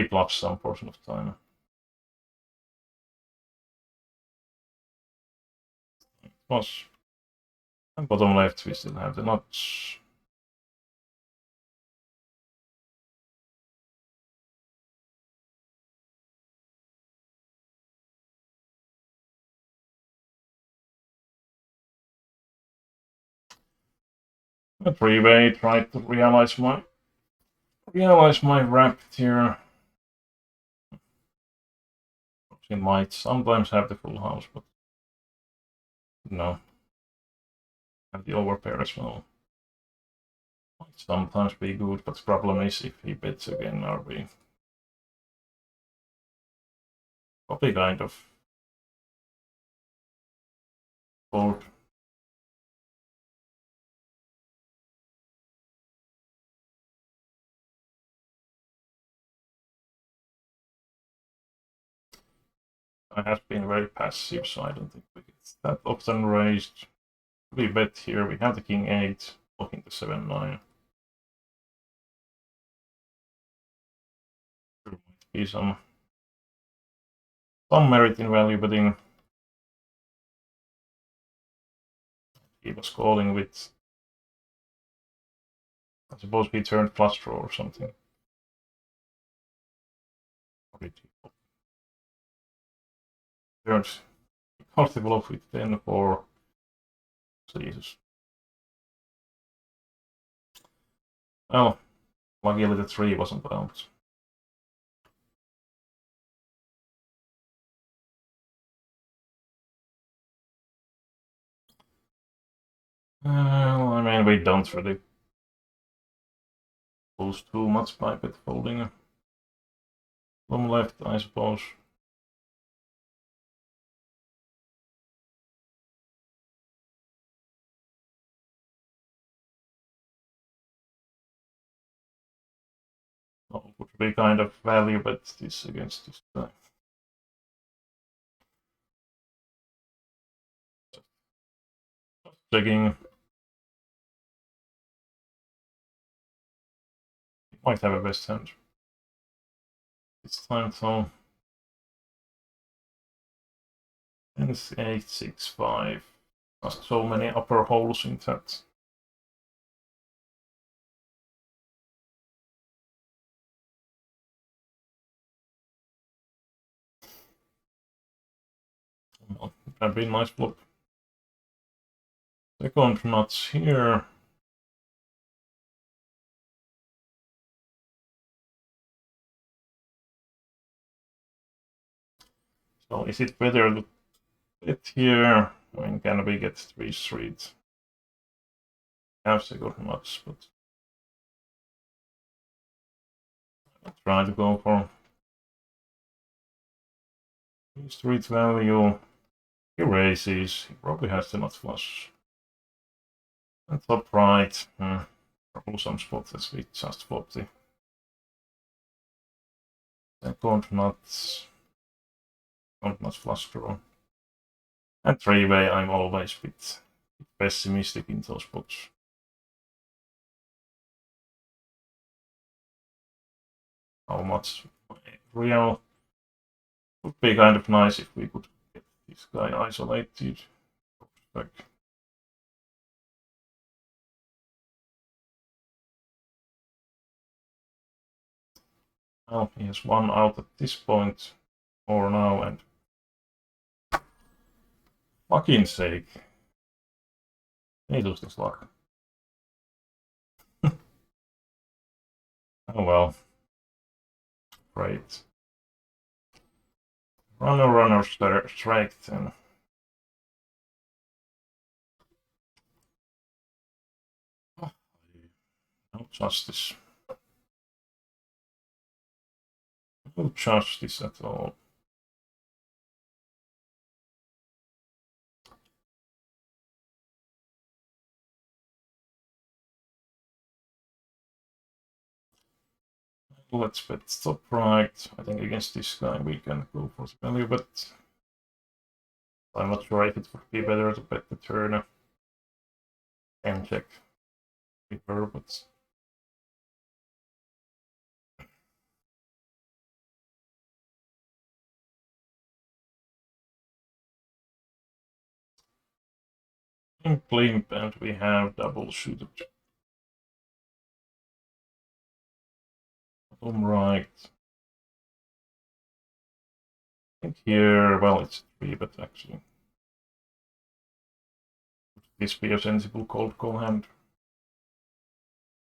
bluff some portion of time. It was. And bottom left we still have the nuts. A three-way, try to realize my wrap here. She might sometimes have the full house, but no. Have the overpair as well. Might sometimes be good, but the problem is if he bets again, are we probably kind of bored. I have been very passive, so I don't think we get that often raised. We bet here, we have the king 8, blocking the 7-9. There might be some merit in value betting. He was calling with, I suppose he turned flush draw or something. Or did he? Turned, he called the bluff with 10-4. Jesus. Well, luckily the 3 wasn't out. I mean, we don't really lose too much by bet folding. From left, I suppose. would be kind of value bet this against this guy. Checking. Might have a best hand this time, so. It's 8-6-5. Just so many upper holes in that. Well, that'd be a nice flop. Second nuts here. So is it better to bet here? I mean, can we get 3 streets? Have second nuts, but I try to go for 3 street value. He raises. He probably has the nut flush. And top right. Probably some spots as we just flop the second nuts. Not flush draw. And 3-way, I'm always a bit pessimistic in those spots. How much real would be kind of nice if we could get this guy isolated. Back. Well, he has one out at this point for now, and fucking sake. He loses this luck. Oh well. Great. Runner strike then. No justice. No justice at all. Let's bet top right. I think against this guy we can go for the value bet. I'm not sure if it would be better to bet the turn and check river, but in limp and we have double shooter. Bottom right. I think here, well, it's 3, but actually. Would this be a sensible cold call hand?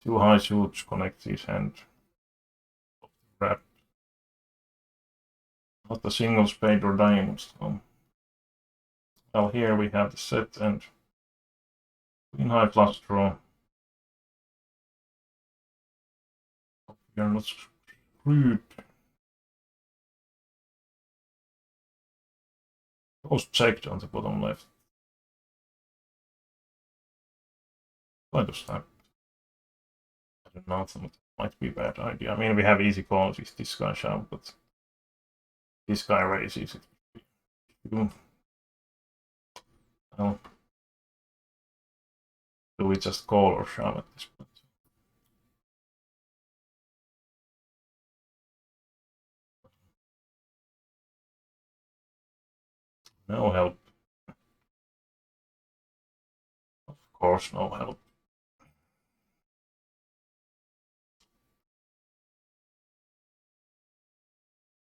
2 high shoots connect his hand. Wrap. Not a single spade or diamonds. So. Well, here we have the set and queen high flush draw. We are not screwed. Goes checked on the bottom left. Kind of snap. I don't know, that might be a bad idea. I mean, we have easy calls if this guy shove, but this guy raises it. Well, do we just call or shove at this point? No help. Of course, no help.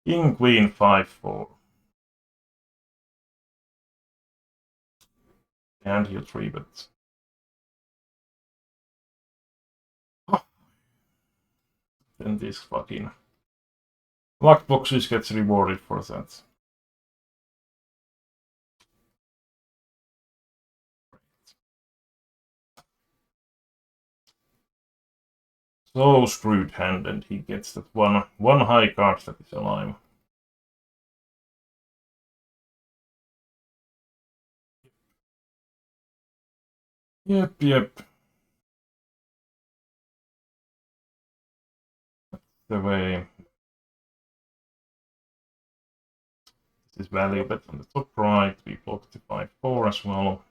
King, queen, 5-4. And you 3-bet. Then this fucking luck boxes gets rewarded for that. So screwed hand, and he gets that one high card that is alive. Yep. the way. This is value bet on the top right. We block the 5-4 as well.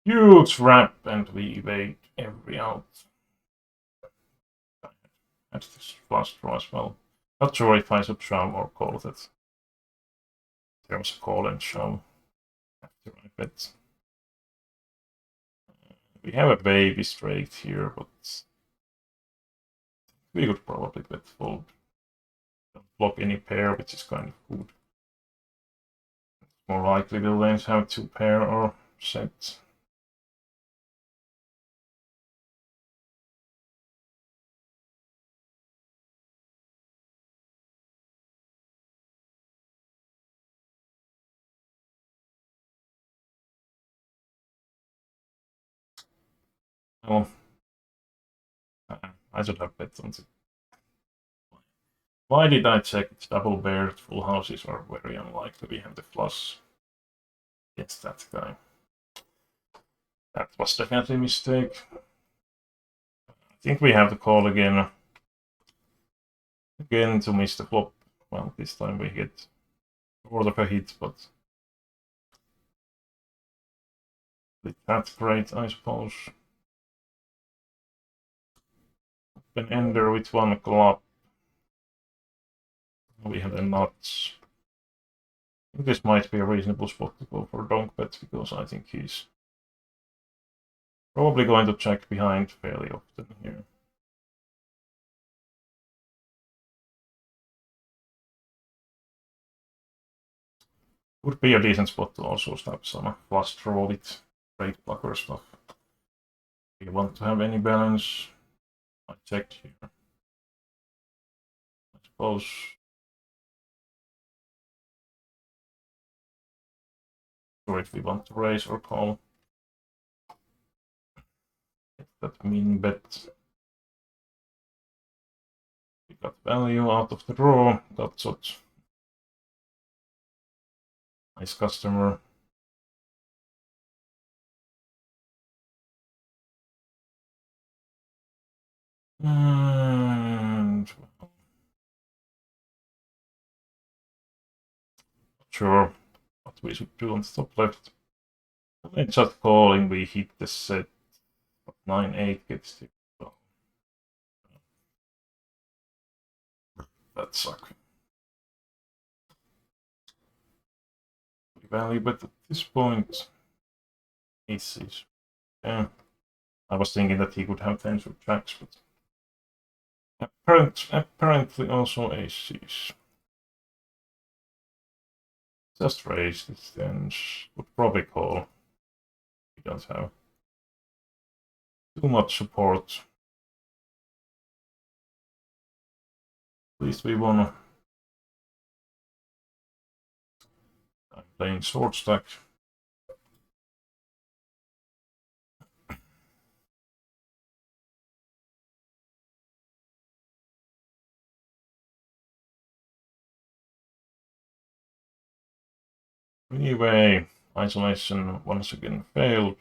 Huge wrap, and we evade every out. That's this flush draw as well. Not sure if I should shove or call that. There was a call and shove after I bet. We have a baby straight here, but we could probably bet fold. Don't block any pair, which is kind of good. More likely the lanes have 2 pair or set. Oh, I should have bet on it. Why did I check? It's double barreled full houses are very unlikely. We have the flush. It's that guy. That was definitely a mistake. I think we have to call again. Again to miss the flop. Well, this time we get more of a hit, but that's great, I suppose. An ender with 1 club. We have the nuts. I think this might be a reasonable spot to go for donk bet because I think he's probably going to check behind fairly often here. Would be a decent spot to also stab some flush draw with straight blocker stuff. If you want to have any balance, I checked here. I suppose. Or if we want to raise or call. Get that min bet. We got value out of the draw. That's what. Nice customer. And not sure what we should do on the top left. It's just calling, we hit the set. 9-8 gets to. That sucks. Value, but at this point, aces. Yeah. I was thinking that he could have tens with jacks, but apparently also aces. Just raise these tens. Would probably call. We don't have too much support. At least we wanna. I'm playing short stack. Anyway, isolation once again failed.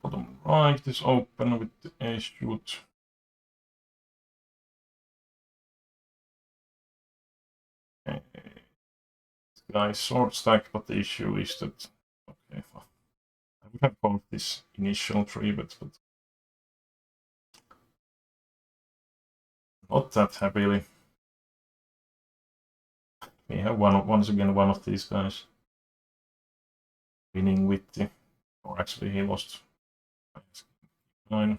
Bottom right is open with the ace shoot. Okay. This guy is short stack, but the issue is that. Okay, well, I would have called this initial 3-bet, but not that happily. We have once again one of these guys winning with the, or actually he lost 9.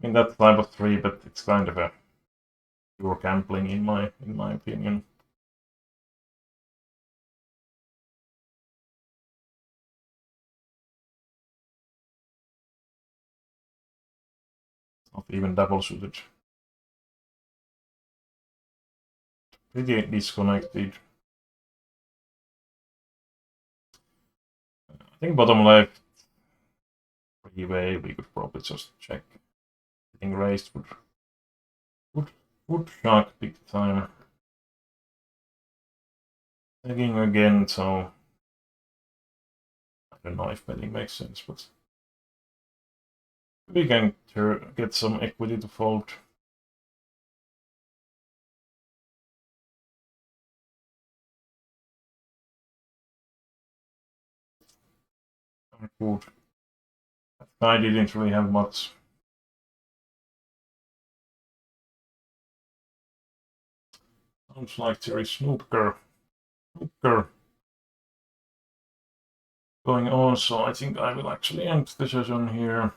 I mean that type of 3-bet, it's kind of a pure gambling in my opinion. Not even double suited. Pretty disconnected. I think bottom left freeway we could probably just check. Getting raised would shock big time. Tagging again, so I don't know if betting makes sense, but we can get some equity to fold. Good. That guy didn't really have much. Sounds like there is snooker going on, so I think I will actually end the session here.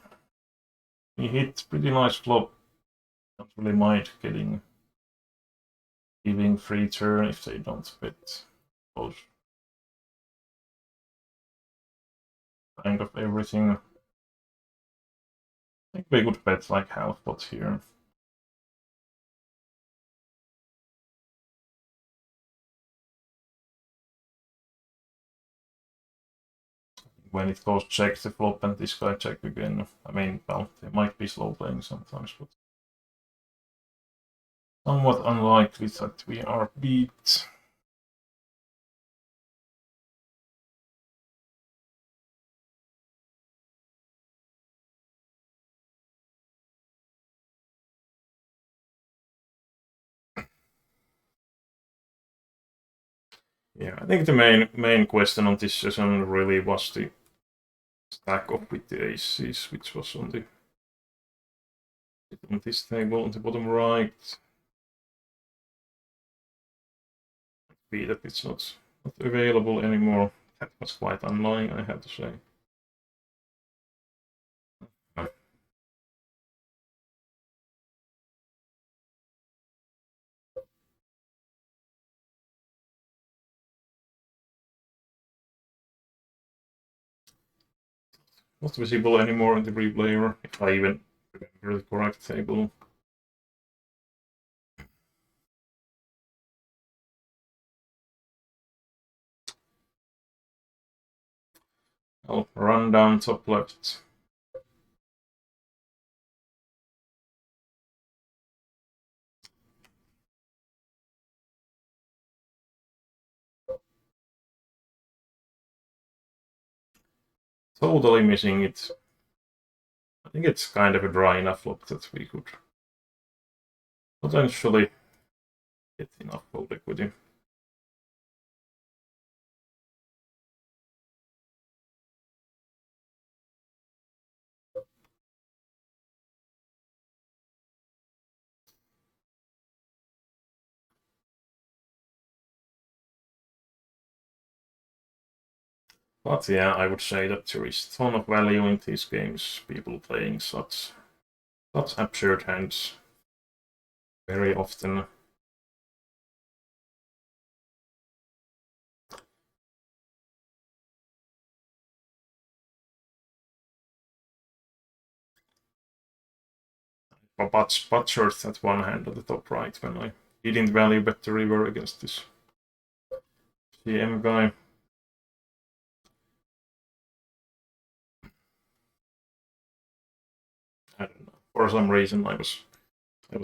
He hit pretty nice flop. Don't really mind giving free turn if they don't bet both. Kind of everything. I think we could bet like half pot here. When it goes check the flop and this guy check again. I mean, well, they might be slow playing sometimes, but somewhat unlikely that we are beat. Yeah, I think the main question on this session really was the stack up with the aces, which was on this table on the bottom right. Be that it's not available anymore. That was quite annoying, I have to say. Not visible anymore in the replayer, if I even remember the correct table. I'll run down top left. Totally missing it. I think it's kind of a dry enough flop that we could potentially get enough fold equity. But yeah, I would say that there is a ton of value in these games. People playing such absurd hands very often. But butchered that one hand on the top right when I didn't value bet the river against this CM guy. I don't know. For some reason I was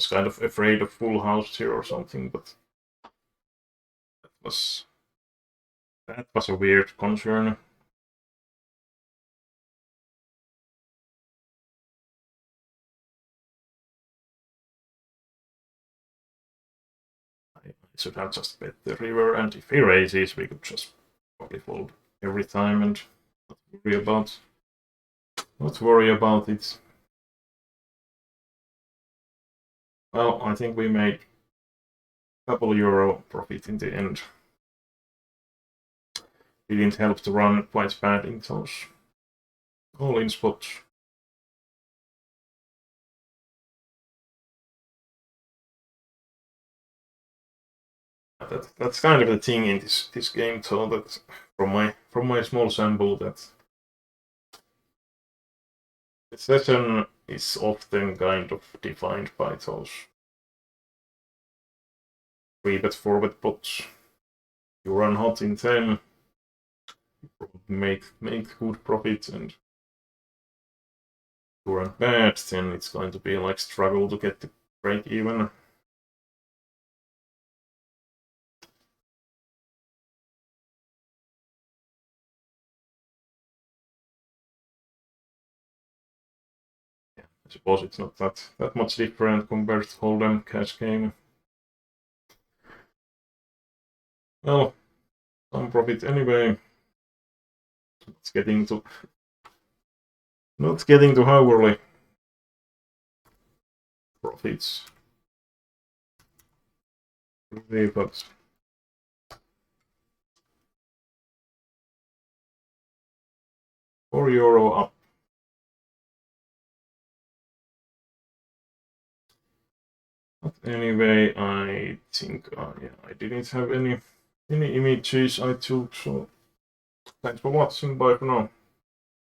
kind of afraid of full house here or something, but that was a weird concern. I should have just bet the river, and if he raises, we could just probably fold every time and not worry about it. Well, I think we made a couple euro profit in the end. Didn't help to run quite bad in those all-in spots. That's kind of the thing in this game, so that from my small sample, that the session is often kind of defined by those 3-bet, 4-bet bots. You run hot in them, you probably make good profit, and if you run bad, then it's going to be like struggle to get the break even. I suppose it's not that much different compared to Hold'em cash game. Well, some profit anyway. It's not getting to hourly profits. Really, but €4 up. But anyway, I think yeah, I didn't have any images I took, so thanks for watching, bye for now.